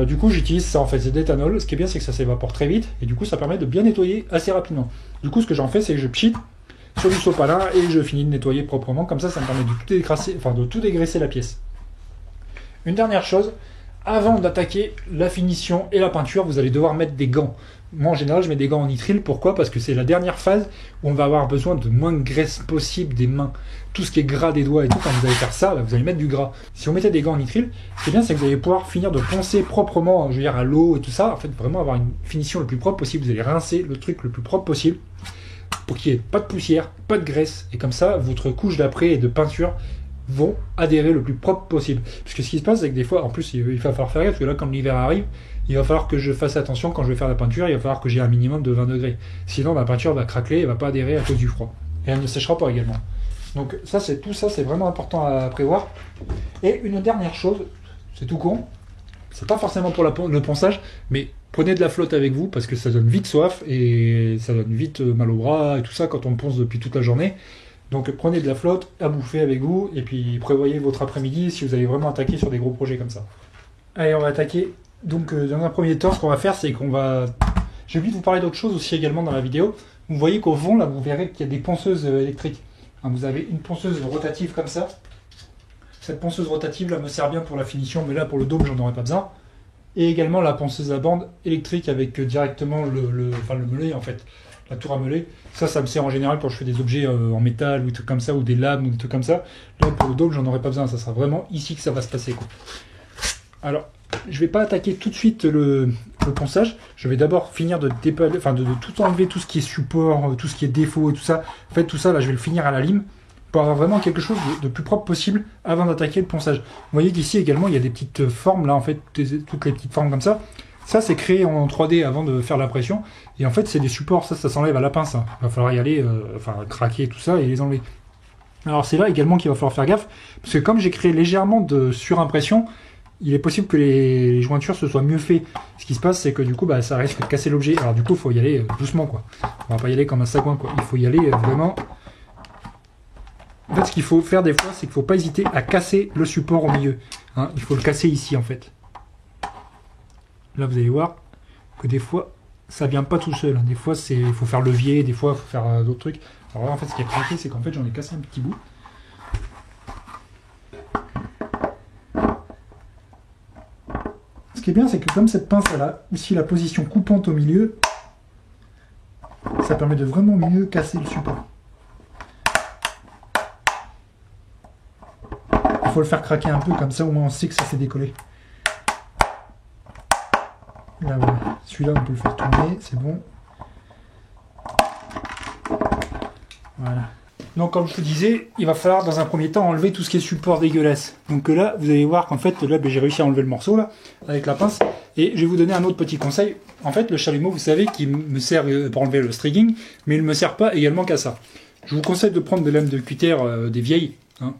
Du coup, j'utilise ça en fait, c'est d'éthanol. Ce qui est bien, c'est que ça s'évapore très vite et du coup, ça permet de bien nettoyer assez rapidement. Du coup, ce que j'en fais, c'est que je pchite sur du sopalin et je finis de nettoyer proprement. Comme ça me permet de tout dégraisser la pièce. Une dernière chose. Avant d'attaquer la finition et la peinture, vous allez devoir mettre des gants. Moi, en général, je mets des gants en nitrile. Pourquoi ? Parce que c'est la dernière phase où on va avoir besoin de moins de graisse possible des mains. Tout ce qui est gras des doigts et tout, quand vous allez faire ça, là, vous allez mettre du gras. Si vous mettez des gants en nitrile, ce qui est bien, c'est que vous allez pouvoir finir de poncer proprement, je veux dire, à l'eau et tout ça. En fait, vraiment avoir une finition le plus propre possible. Vous allez rincer le truc le plus propre possible pour qu'il n'y ait pas de poussière, pas de graisse. Et comme ça, votre couche d'après et de peinture vont adhérer le plus propre possible. Parce que ce qui se passe, c'est que des fois, en plus, il va falloir faire gaffe, parce que là, quand l'hiver arrive, il va falloir que je fasse attention quand je vais faire la peinture, il va falloir que j'ai un minimum de 20 degrés. Sinon, la peinture va craquer, elle va pas adhérer à cause du froid. Et elle ne séchera pas également. Donc tout ça, c'est vraiment important à prévoir. Et une dernière chose, c'est tout con, c'est pas forcément pour le ponçage, mais prenez de la flotte avec vous, parce que ça donne vite soif, et ça donne vite mal au bras, et tout ça, quand on ponce depuis toute la journée. Donc prenez de la flotte à bouffer avec vous et puis prévoyez votre après-midi si vous allez vraiment attaquer sur des gros projets comme ça. Allez, on va attaquer. Donc dans un premier temps, ce qu'on va faire, c'est qu'on va... J'ai oublié de vous parler d'autre chose aussi également dans la vidéo. Vous voyez qu'au fond, là, vous verrez qu'il y a des ponceuses électriques. Hein, vous avez une ponceuse rotative comme ça. Cette ponceuse rotative, là, me sert bien pour la finition, mais là, pour le dôme, j'en aurais pas besoin. Et également la ponceuse à bande électrique avec directement le meulet, en fait. La tour à meuler, ça me sert en général quand je fais des objets en métal ou des trucs comme ça, ou des lames ou des trucs comme ça. Là, pour le dôme, j'en aurais pas besoin, ça sera vraiment ici que ça va se passer, quoi. Alors, je vais pas attaquer tout de suite le ponçage, je vais d'abord finir de tout enlever, tout ce qui est support, tout ce qui est défaut et tout ça. En fait, tout ça, là, je vais le finir à la lime, pour avoir vraiment quelque chose de plus propre possible avant d'attaquer le ponçage. Vous voyez qu'ici également, il y a des petites formes, là, en fait, toutes les petites formes comme ça. Ça, c'est créé en 3D avant de faire l'impression. Et en fait, c'est des supports. Ça s'enlève à la pince. Hein. Il va falloir y aller, craquer tout ça et les enlever. Alors, c'est là également qu'il va falloir faire gaffe. Parce que comme j'ai créé légèrement de surimpression, il est possible que les jointures se soient mieux fait. Ce qui se passe, c'est que du coup, ça risque de casser l'objet. Alors, du coup, il faut y aller doucement, quoi. On va pas y aller comme un sagouin, quoi. Il faut y aller vraiment... En fait, ce qu'il faut faire des fois, c'est qu'il ne faut pas hésiter à casser le support au milieu. Hein. Il faut le casser ici, en fait. Là, vous allez voir que des fois, ça vient pas tout seul. Des fois, il faut faire levier, des fois, il faut faire d'autres trucs. Alors là, en fait, ce qui a craqué, c'est qu'en fait, j'en ai cassé un petit bout. Ce qui est bien, c'est que comme cette pince-là, aussi la position coupante au milieu, ça permet de vraiment mieux casser le support. Il faut le faire craquer un peu, comme ça, au moins, on sait que ça s'est décollé. Là, voilà. Celui-là, on peut le faire tourner, c'est bon. Voilà. Donc, comme je vous disais, il va falloir, dans un premier temps, enlever tout ce qui est support dégueulasse. Donc là, vous allez voir qu'en fait, là, j'ai réussi à enlever le morceau, là, avec la pince. Et je vais vous donner un autre petit conseil. En fait, le chalumeau, vous savez, qui me sert pour enlever le strigging, mais il ne me sert pas également qu'à ça. Je vous conseille de prendre des lames de cutter, des vieilles. Hein.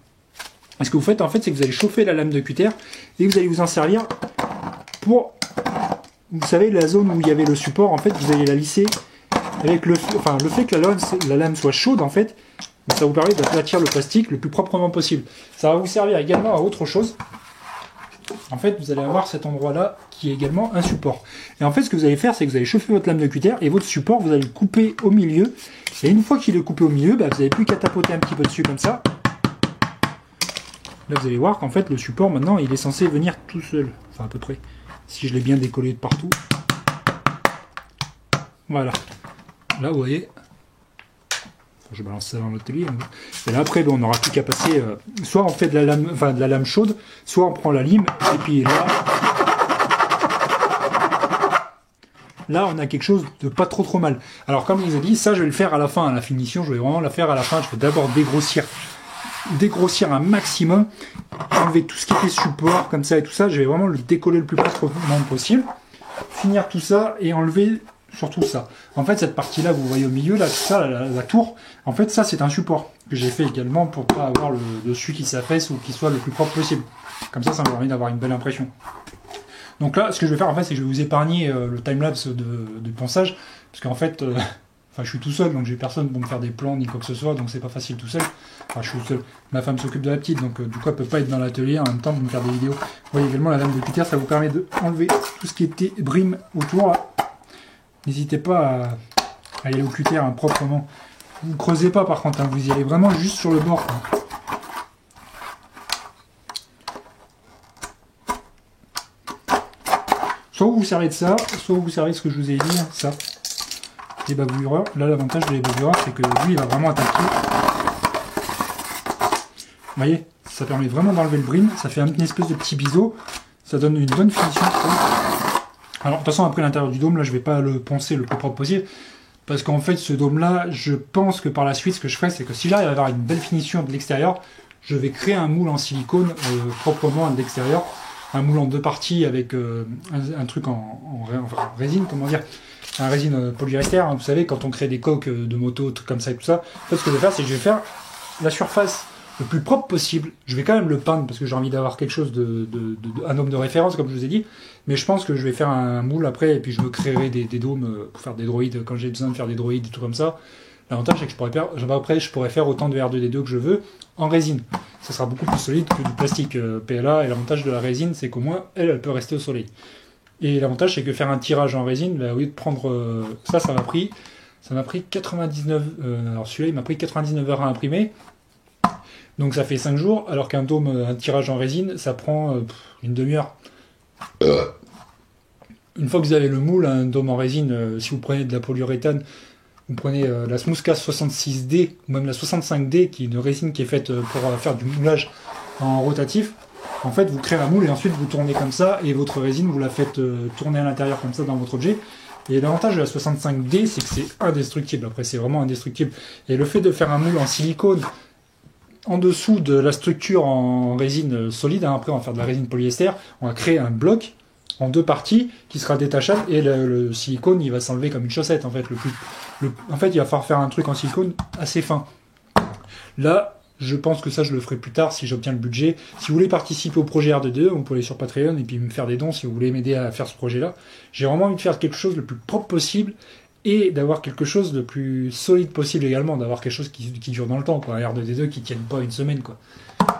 Et ce que vous faites, en fait, c'est que vous allez chauffer la lame de cutter et vous allez vous en servir pour vous savez, la zone où il y avait le support, en fait, vous allez la lisser avec le fait que la lame soit chaude, en fait, ça vous permet d'aplatir le plastique le plus proprement possible. Ça va vous servir également à autre chose. En fait, vous allez avoir cet endroit-là qui est également un support. Et en fait, ce que vous allez faire, c'est que vous allez chauffer votre lame de cutter et votre support, vous allez le couper au milieu. Et une fois qu'il est coupé au milieu, bah, vous n'avez plus qu'à tapoter un petit peu dessus comme ça. Là, vous allez voir qu'en fait, le support, maintenant, il est censé venir tout seul. Enfin, à peu près. Si je l'ai bien décollé de partout. Voilà. Là, vous voyez. Je balance ça dans l'atelier. Et là, après, on n'aura plus qu'à passer. Soit on fait de la lame chaude, soit on prend la lime. Et puis là, on a quelque chose de pas trop mal. Alors, comme je vous ai dit, ça, je vais le faire à la fin, à la finition. Je vais vraiment la faire à la fin. Je vais d'abord dégrossir un maximum, enlever tout ce qui était support, comme ça et tout ça. Je vais vraiment le décoller le plus proprement possible. Finir tout ça et enlever surtout ça. En fait, cette partie-là, vous voyez au milieu, là, tout ça, la tour, en fait, ça, c'est un support que j'ai fait également pour pas avoir le dessus qui s'affaisse ou qui soit le plus propre possible. Comme ça me permet d'avoir une belle impression. Donc là, ce que je vais faire, en fait, c'est que je vais vous épargner le timelapse de ponçage, parce qu'en fait, je suis tout seul, donc j'ai personne pour me faire des plans ni quoi que ce soit, donc c'est pas facile tout seul. Enfin, je suis tout seul. Ma femme s'occupe de la petite, donc du coup, elle peut pas être dans l'atelier en même temps pour me faire des vidéos. Vous voyez également la lame de cutter, ça vous permet d'enlever tout ce qui était brime autour, là. N'hésitez pas à aller au cutter proprement. Vous ne creusez pas par contre, vous y allez vraiment juste sur le bord. Soit vous vous servez de ça, soit vous vous servez de ce que je vous ai dit, ça. Les bavureurs. Là, l'avantage des bavureurs, c'est que lui, il va vraiment attaquer. Vous voyez, ça permet vraiment d'enlever le brim. Ça fait une espèce de petit biseau. Ça donne une bonne finition. Alors, de toute façon, après l'intérieur du dôme, là, je vais pas le poncer le plus propre possible. Parce qu'en fait, ce dôme-là, je pense que par la suite, ce que je ferai, c'est que si j'arrive à avoir une belle finition de l'extérieur, je vais créer un moule en silicone proprement de l'extérieur. Un moule en deux parties avec un truc en résine, comment dire, un résine polyester. Hein, vous savez, quand on crée des coques de moto, trucs comme ça et tout ça. En fait, ce que je vais faire, c'est que je vais faire la surface le plus propre possible. Je vais quand même le peindre parce que j'ai envie d'avoir quelque chose un dôme de référence, comme je vous ai dit. Mais je pense que je vais faire un moule après et puis je me créerai des dômes pour faire des droïdes quand j'ai besoin de faire des droïdes et tout comme ça. L'avantage, c'est que je pourrais faire autant de R2D2 que je veux en résine. Ça sera beaucoup plus solide que du plastique PLA. Et l'avantage de la résine, c'est qu'au moins, elle peut rester au soleil. Et l'avantage, c'est que faire un tirage en résine, bah, au lieu de prendre... ça m'a pris 99... alors celui-là, il m'a pris 99 heures à imprimer. Donc ça fait 5 jours, alors qu'un dôme, un tirage en résine, ça prend une demi-heure. Une fois que vous avez le moule, un dôme en résine, si vous prenez de la polyuréthane, vous prenez la Smoothcast 66D, ou même la 65D, qui est une résine qui est faite pour faire du moulage en rotatif. En fait, vous créez un moule et ensuite vous tournez comme ça, et votre résine, vous la faites tourner à l'intérieur comme ça dans votre objet. Et l'avantage de la 65D, c'est que c'est indestructible. Après, c'est vraiment indestructible. Et le fait de faire un moule en silicone, en dessous de la structure en résine solide, hein, après on va faire de la résine polyester, on va créer un bloc en deux parties qui sera détachable et le silicone il va s'enlever comme une chaussette en fait. En fait il va falloir faire un truc en silicone assez fin. Là je pense que ça je le ferai plus tard si j'obtiens le budget. Si vous voulez participer au projet R2D2, vous pouvez aller sur Patreon et puis me faire des dons si vous voulez m'aider à faire ce projet là. J'ai vraiment envie de faire quelque chose le plus propre possible et d'avoir quelque chose de plus solide possible également, d'avoir quelque chose qui dure dans le temps, quoi, un R2D2 qui tienne pas une semaine, quoi.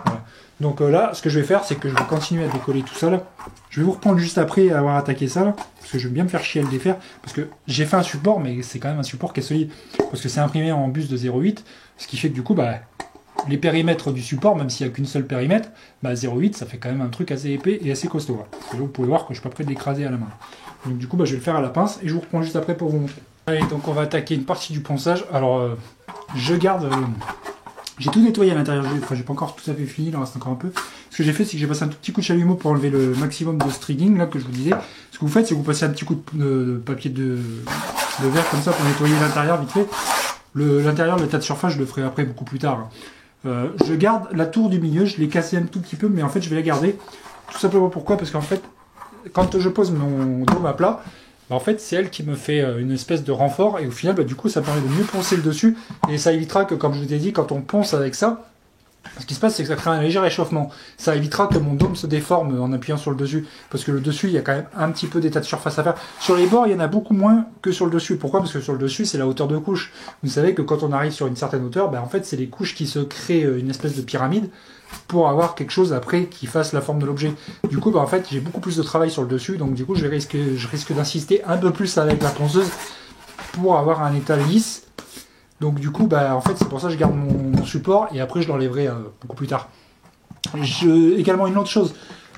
Voilà. Donc là, ce que je vais faire, c'est que je vais continuer à décoller tout ça, là. Je vais vous reprendre juste après avoir attaqué ça, là, parce que je vais bien me faire chier à le défaire, parce que j'ai fait un support, mais c'est quand même un support qui est solide, parce que c'est imprimé en bus de 0,8, ce qui fait que du coup, bah, les périmètres du support, même s'il n'y a qu'une seule périmètre, bah 0,8, ça fait quand même un truc assez épais et assez costaud. Là. Parce que là, vous pouvez voir que je suis pas prêt de l'écraser à la main. Donc du coup, bah, je vais le faire à la pince et je vous reprends juste après pour vous montrer. Allez, donc on va attaquer une partie du ponçage. Alors, je garde... j'ai tout nettoyé à l'intérieur, enfin j'ai pas encore tout à fait fini, il en reste encore un peu. Ce que j'ai fait, c'est que j'ai passé un tout petit coup de chalumeau pour enlever le maximum de strigging, là, que je vous disais. Ce que vous faites, c'est que vous passez un petit coup de papier de verre comme ça pour nettoyer l'intérieur vite fait. L'intérieur, le tas de surface, je le ferai après beaucoup plus tard. Je garde la tour du milieu, je l'ai cassée un tout petit peu, mais en fait je vais la garder. Tout simplement pourquoi? Parce qu'en fait, quand je pose mon dôme à plat, bah, en fait c'est elle qui me fait une espèce de renfort, et au final, bah, du coup ça permet de mieux poncer le dessus, et ça évitera que, comme je vous ai dit, quand on ponce avec ça, Ce qui se passe, c'est que ça crée un léger réchauffement. Ça évitera que mon dôme se déforme en appuyant sur le dessus. Parce que le dessus, il y a quand même un petit peu d'état de surface à faire. Sur les bords, il y en a beaucoup moins que sur le dessus. Pourquoi? Parce que sur le dessus, c'est la hauteur de couche. Vous savez que quand on arrive sur une certaine hauteur, en fait, c'est les couches qui se créent une espèce de pyramide pour avoir quelque chose après qui fasse la forme de l'objet. Du coup, en fait, j'ai beaucoup plus de travail sur le dessus. Donc du coup, je risque d'insister un peu plus avec la ponceuse pour avoir un état lisse. Donc du coup, en fait, c'est pour ça que je garde mon support et après je l'enlèverai beaucoup plus tard. Également une autre chose,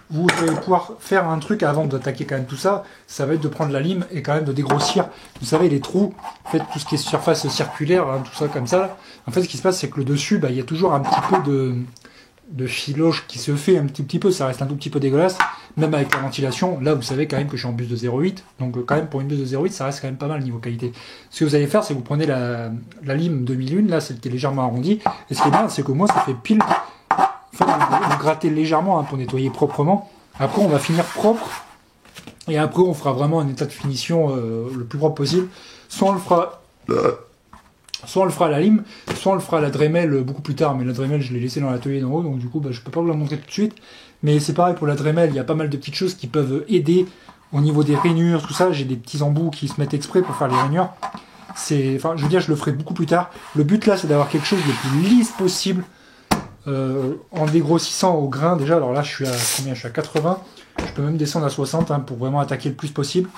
vous allez pouvoir faire un truc avant d'attaquer quand même tout ça, ça va être de prendre la lime et quand même de dégrossir. Vous savez, les trous, faites tout ce qui est surface circulaire, tout ça comme ça. Là. En fait, ce qui se passe, c'est que le dessus, il y a toujours un petit peu de filoge qui se fait un tout petit peu, ça reste un tout petit peu dégueulasse, même avec la ventilation. Là, vous savez quand même que je suis en buse de 0,8, donc quand même pour une buse de 0,8, ça reste quand même pas mal niveau qualité. Ce que vous allez faire, c'est que vous prenez la lime 2001, là, celle qui est légèrement arrondie, et ce qui est bien, c'est que moi, ça fait pile. Enfin, vous grattez légèrement pour nettoyer proprement. Après, on va finir propre, et après, on fera vraiment un état de finition le plus propre possible. Soit on le fera à la lime, soit on le fera à la Dremel beaucoup plus tard, mais la Dremel je l'ai laissé dans l'atelier d'en haut, donc du coup je peux pas vous la montrer tout de suite, mais c'est pareil pour la Dremel, il y a pas mal de petites choses qui peuvent aider au niveau des rainures, tout ça, j'ai des petits embouts qui se mettent exprès pour faire les rainures, je veux dire, je le ferai beaucoup plus tard, le but là c'est d'avoir quelque chose le plus lisse possible, en dégrossissant au grain déjà, alors là je suis à combien? Je suis à 80, je peux même descendre à 60 pour vraiment attaquer le plus possible,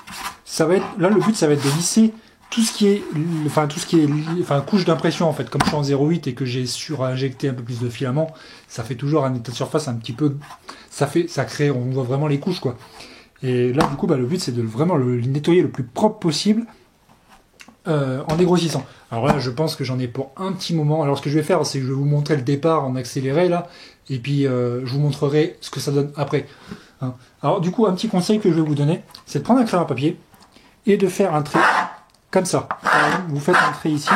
là le but ça va être de lisser tout ce qui est couche d'impression en fait, comme je suis en 0,8 et que j'ai surinjecté un peu plus de filament, ça fait toujours un état de surface un petit peu, ça crée, on voit vraiment les couches quoi. Et là du coup le but c'est de vraiment le nettoyer le plus propre possible en dégrossissant. Alors là je pense que j'en ai pour un petit moment. Alors ce que je vais faire c'est que je vais vous montrer le départ en accéléré là, et puis je vous montrerai ce que ça donne après. Alors du coup un petit conseil que je vais vous donner, c'est de prendre un crayon à papier et de faire un trait comme ça. Vous faites un trait ici.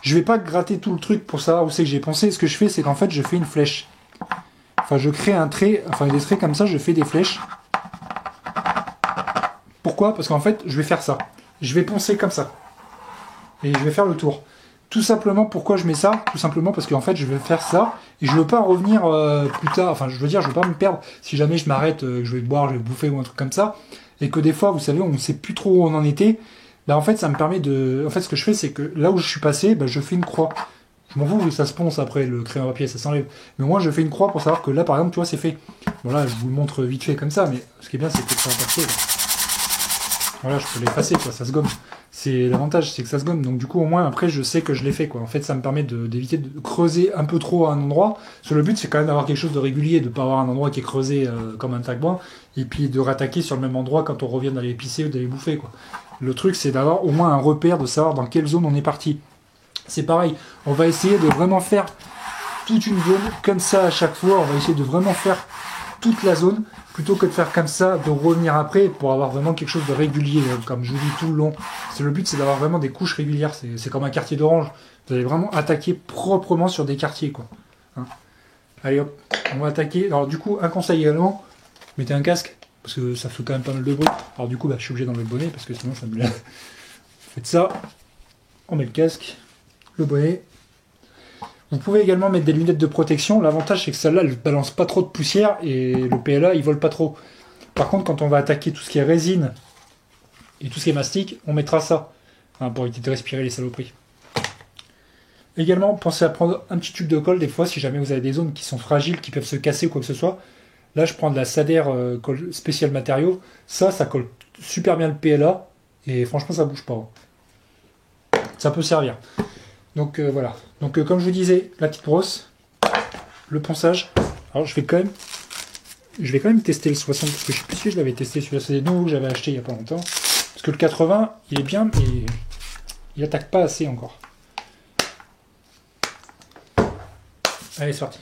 Je vais pas gratter tout le truc pour savoir où c'est que j'ai pensé. Ce que je fais, c'est qu'en fait, je fais une flèche. Je crée un trait, des traits comme ça, je fais des flèches. Pourquoi? Parce qu'en fait, je vais faire ça. Je vais poncer comme ça. Et je vais faire le tour. Tout simplement, pourquoi je mets ça? Tout simplement parce qu'en fait, je vais faire ça. Et je veux pas revenir plus tard. Je veux pas me perdre. Si jamais je m'arrête, je vais boire, je vais bouffer ou un truc comme ça. Et que des fois, vous savez, on ne sait plus trop où on en était. En fait, ça me permet de... En fait, ce que je fais, c'est que là où je suis passé, je fais une croix. Je m'en fous que ça se ponce après, le crayon à papier, ça s'enlève. Mais moi, je fais une croix pour savoir que là, par exemple, tu vois, c'est fait. Voilà, je vous le montre vite fait comme ça, mais ce qui est bien, c'est que le crayon à papier, voilà, je peux l'effacer, quoi, ça se gomme. C'est l'avantage, c'est que ça se gomme. Donc du coup, au moins, après, je sais que je l'ai fait, quoi. En fait, ça me permet d'éviter de creuser un peu trop à un endroit. Parce que le but, c'est quand même d'avoir quelque chose de régulier, de ne pas avoir un endroit qui est creusé comme un tac-bois, et puis de rattaquer sur le même endroit quand on revient d'aller pisser ou d'aller bouffer, quoi. Le truc, c'est d'avoir au moins un repère, de savoir dans quelle zone on est parti. C'est pareil, on va essayer de vraiment faire toute une zone comme ça à chaque fois. On va essayer de vraiment faire toute la zone, plutôt que de faire comme ça, de revenir après pour avoir vraiment quelque chose de régulier, comme je vous dis tout le long. Le but, c'est d'avoir vraiment des couches régulières. C'est comme un quartier d'orange. Vous allez vraiment attaquer proprement sur des quartiers, quoi. Allez hop, on va attaquer. Alors du coup, un conseil également, mettez un casque. Parce que ça fait quand même pas mal de bruit. Alors du coup, je suis obligé d'enlever le bonnet parce que sinon ça me... Faites ça. On met le casque, le bonnet. Vous pouvez également mettre des lunettes de protection. L'avantage, c'est que celle-là, elle ne balance pas trop de poussière et le PLA, il vole pas trop. Par contre, quand on va attaquer tout ce qui est résine et tout ce qui est mastic, on mettra ça pour éviter de respirer les saloperies. Également, pensez à prendre un petit tube de colle des fois si jamais vous avez des zones qui sont fragiles, qui peuvent se casser ou quoi que ce soit. Là, je prends de la Sader colle spécial matériaux. Ça colle super bien le PLA. Et franchement, ça bouge pas. Ça peut servir. Donc voilà. Donc comme je vous disais, la petite brosse, le ponçage. Alors je vais quand même tester le 60. Parce que je sais plus si je l'avais testé. Celui-là, c'est des nouveaux que j'avais acheté il n'y a pas longtemps. Parce que le 80, il est bien, mais il attaque pas assez encore. Allez, c'est parti.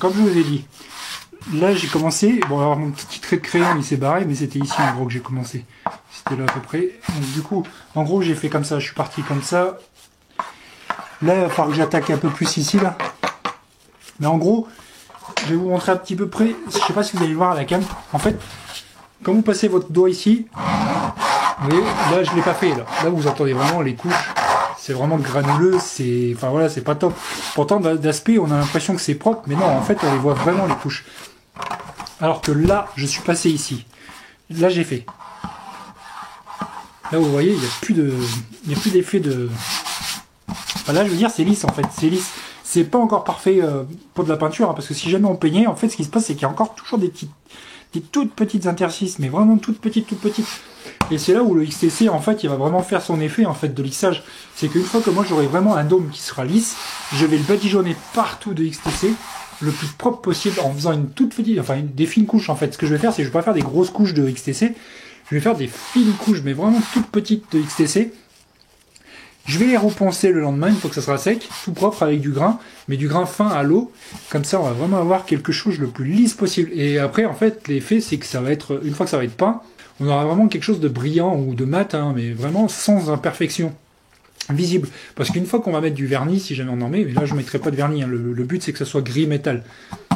comme je vous ai dit, là j'ai commencé, bon alors mon petit trait de crayon il s'est barré, mais c'était ici en gros que j'ai commencé. C'était là à peu près. Donc, du coup, en gros j'ai fait comme ça, je suis parti comme ça. Là il va falloir que j'attaque un peu plus ici là. Mais en gros, je vais vous montrer un petit peu près, je sais pas si vous allez le voir à la cam. En fait, quand vous passez votre doigt ici, vous voyez, là je l'ai pas fait là. Là vous entendez vraiment les couches. C'est vraiment granuleux, c'est, enfin voilà, c'est pas top. Pourtant d'aspect, on a l'impression que c'est propre, mais non, en fait, on les voit vraiment les couches. Alors que là, je suis passé ici. Là, j'ai fait. Là, vous voyez, il n'y a plus d'effet de. Enfin, là, je veux dire, c'est lisse en fait, c'est lisse. C'est pas encore parfait pour de la peinture, hein, parce que si jamais on peignait, en fait, ce qui se passe, c'est qu'il y a encore toujours des toutes petites interstices, mais vraiment toutes petites. Et c'est là où le XTC, en fait, il va vraiment faire son effet, en fait, de lissage. C'est qu'une fois que moi, j'aurai vraiment un dôme qui sera lisse, je vais le badigeonner partout de XTC, le plus propre possible, en faisant une toute petite, enfin, des fines couches, en fait. Ce que je vais faire, c'est que je vais pas faire des grosses couches de XTC, je vais faire des fines couches, mais vraiment toutes petites de XTC. Je vais les reponcer le lendemain, une fois que ça sera sec, tout propre avec du grain, mais du grain fin à l'eau. Comme ça, on va vraiment avoir quelque chose le plus lisse possible. Et après, en fait, l'effet, c'est que ça va être, une fois que ça va être peint, on aura vraiment quelque chose de brillant ou de mat, hein, mais vraiment sans imperfection visible. Parce qu'une fois qu'on va mettre du vernis, si jamais on en met, mais là je ne mettrai pas de vernis, hein, le but c'est que ça soit gris métal.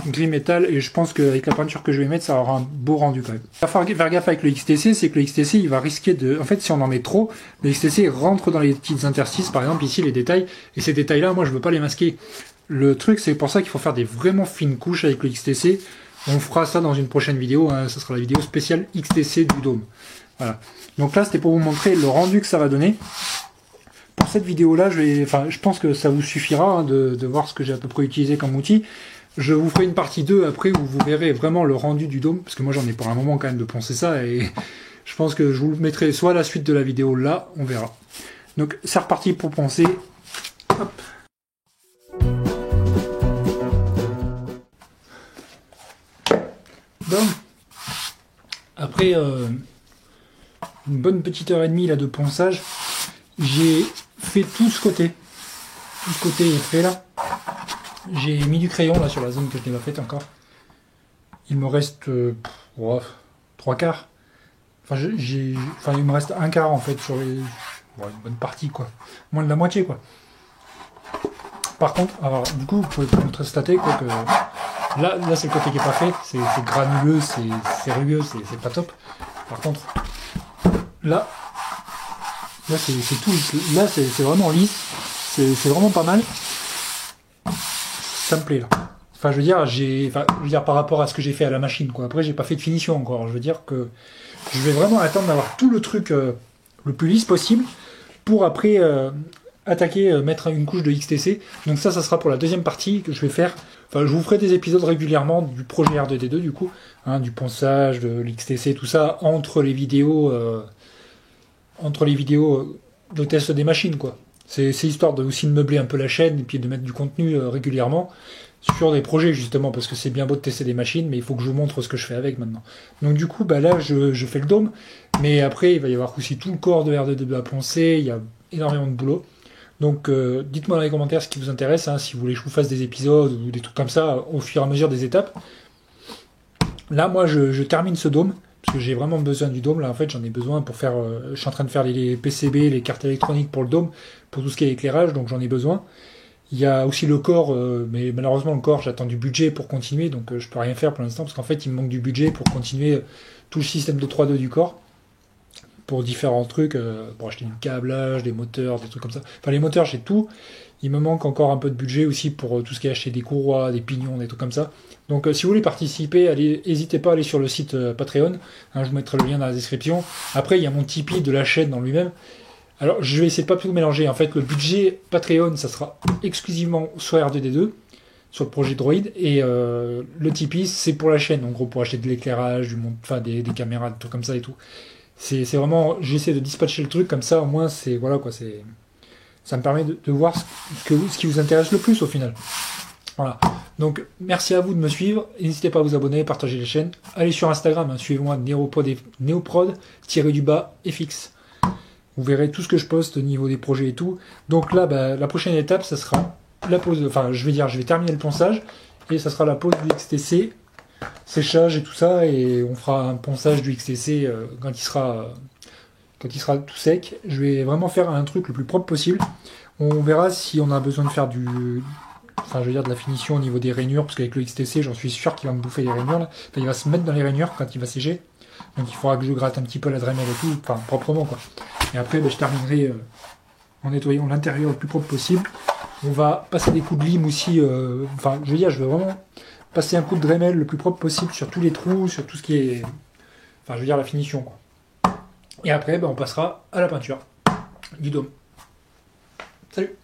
Gris métal, et je pense qu'avec la peinture que je vais mettre, ça aura un beau rendu quand même. Ce qu'il va falloir faire gaffe avec le XTC, c'est que le XTC il va risquer de... En fait, si on en met trop, le XTC rentre dans les petites interstices, par exemple ici les détails, et ces détails-là, moi je veux pas les masquer. Le truc, c'est pour ça qu'il faut faire des vraiment fines couches avec le XTC. On fera ça dans une prochaine vidéo, hein, ça sera la vidéo spéciale XTC du dôme. Voilà. Donc là, c'était pour vous montrer le rendu que ça va donner. Pour cette vidéo-là, je pense que ça vous suffira hein, de voir ce que j'ai à peu près utilisé comme outil. Je vous ferai une partie 2 après où vous verrez vraiment le rendu du dôme, parce que moi j'en ai pour un moment quand même de poncer ça, et je pense que je vous le mettrai soit à la suite de la vidéo là, on verra. Donc c'est reparti pour poncer. Hop. Bon. Après une bonne petite heure et demie là de ponçage, j'ai fait tout ce côté. Tout ce côté est fait là. J'ai mis du crayon là sur la zone que je n'ai pas faite encore. Il me reste 3 quarts. Enfin, il me reste un quart en fait sur les. Bon, une bonne partie quoi. Moins de la moitié quoi. Par contre, alors du coup, vous pouvez constater quoi que. Là c'est le côté qui n'est pas fait, c'est granuleux, c'est rugueux, c'est pas top. Par contre, là c'est tout, là c'est vraiment lisse, c'est vraiment pas mal. Ça me plaît là. Enfin je veux dire par rapport à ce que j'ai fait à la machine quoi. Après j'ai pas fait de finition encore. Je veux dire que je vais vraiment attendre d'avoir tout le truc le plus lisse possible pour après attaquer, mettre une couche de XTC. Donc ça sera pour la deuxième partie que je vais faire. Enfin, je vous ferai des épisodes régulièrement du projet R2D2 du coup, hein, du ponçage, de l'XTC, tout ça, entre les vidéos de test des machines quoi. C'est histoire aussi de meubler un peu la chaîne et puis de mettre du contenu régulièrement sur des projets justement, parce que c'est bien beau de tester des machines, mais il faut que je vous montre ce que je fais avec maintenant. Donc du coup, bah là je fais le dôme, mais après il va y avoir aussi tout le corps de R2D2 à poncer, il y a énormément de boulot. Donc dites-moi dans les commentaires ce qui vous intéresse, hein, si vous voulez que je vous fasse des épisodes ou des trucs comme ça au fur et à mesure des étapes. Là moi je termine ce dôme, parce que j'ai vraiment besoin du dôme, là en fait j'en ai besoin pour faire, je suis en train de faire les PCB, les cartes électroniques pour le dôme, pour tout ce qui est éclairage, donc j'en ai besoin. Il y a aussi le corps, mais malheureusement le corps j'attends du budget pour continuer, donc je peux rien faire pour l'instant, parce qu'en fait il me manque du budget pour continuer tout le système de 3.2 du corps. Pour différents trucs, pour acheter du câblage, des moteurs, des trucs comme ça. Enfin, les moteurs, j'ai tout. Il me manque encore un peu de budget aussi pour tout ce qui est acheter des courroies, des pignons, des trucs comme ça. Donc, si vous voulez participer, n'hésitez pas à aller sur le site Patreon. Hein, je vous mettrai le lien dans la description. Après, il y a mon Tipeee de la chaîne dans lui-même. Alors, je vais essayer de pas tout mélanger. En fait, le budget Patreon, ça sera exclusivement sur R2D2, sur le projet Droid, et le Tipeee, c'est pour la chaîne. En gros, pour acheter de l'éclairage, des caméras, des trucs comme ça et tout. C'est vraiment, j'essaie de dispatcher le truc comme ça, au moins c'est voilà quoi, ça me permet de voir ce qui vous intéresse le plus au final. Voilà. Donc merci à vous de me suivre, n'hésitez pas à vous abonner, partager la chaîne, allez sur Instagram, hein, suivez-moi Neoprod-FX. Vous verrez tout ce que je poste au niveau des projets et tout. Donc là, la prochaine étape, ça sera la pause. Enfin, je vais terminer le ponçage. et ça sera la pose du XTC, séchage et tout ça, et on fera un ponçage du XTC quand il sera tout sec. Je vais vraiment faire un truc le plus propre possible. On verra si on a besoin de faire de la finition au niveau des rainures, parce qu'avec le XTC, j'en suis sûr qu'il va me bouffer les rainures là. Enfin, il va se mettre dans les rainures quand il va sécher. Donc il faudra que je gratte un petit peu la Dremel et tout, enfin proprement quoi. Et après je terminerai en nettoyant l'intérieur le plus propre possible. On va passer des coups de lime aussi, je vais vraiment passer un coup de Dremel le plus propre possible sur tous les trous, sur tout ce qui est, la finition quoi. Et après on passera à la peinture du dôme. Salut!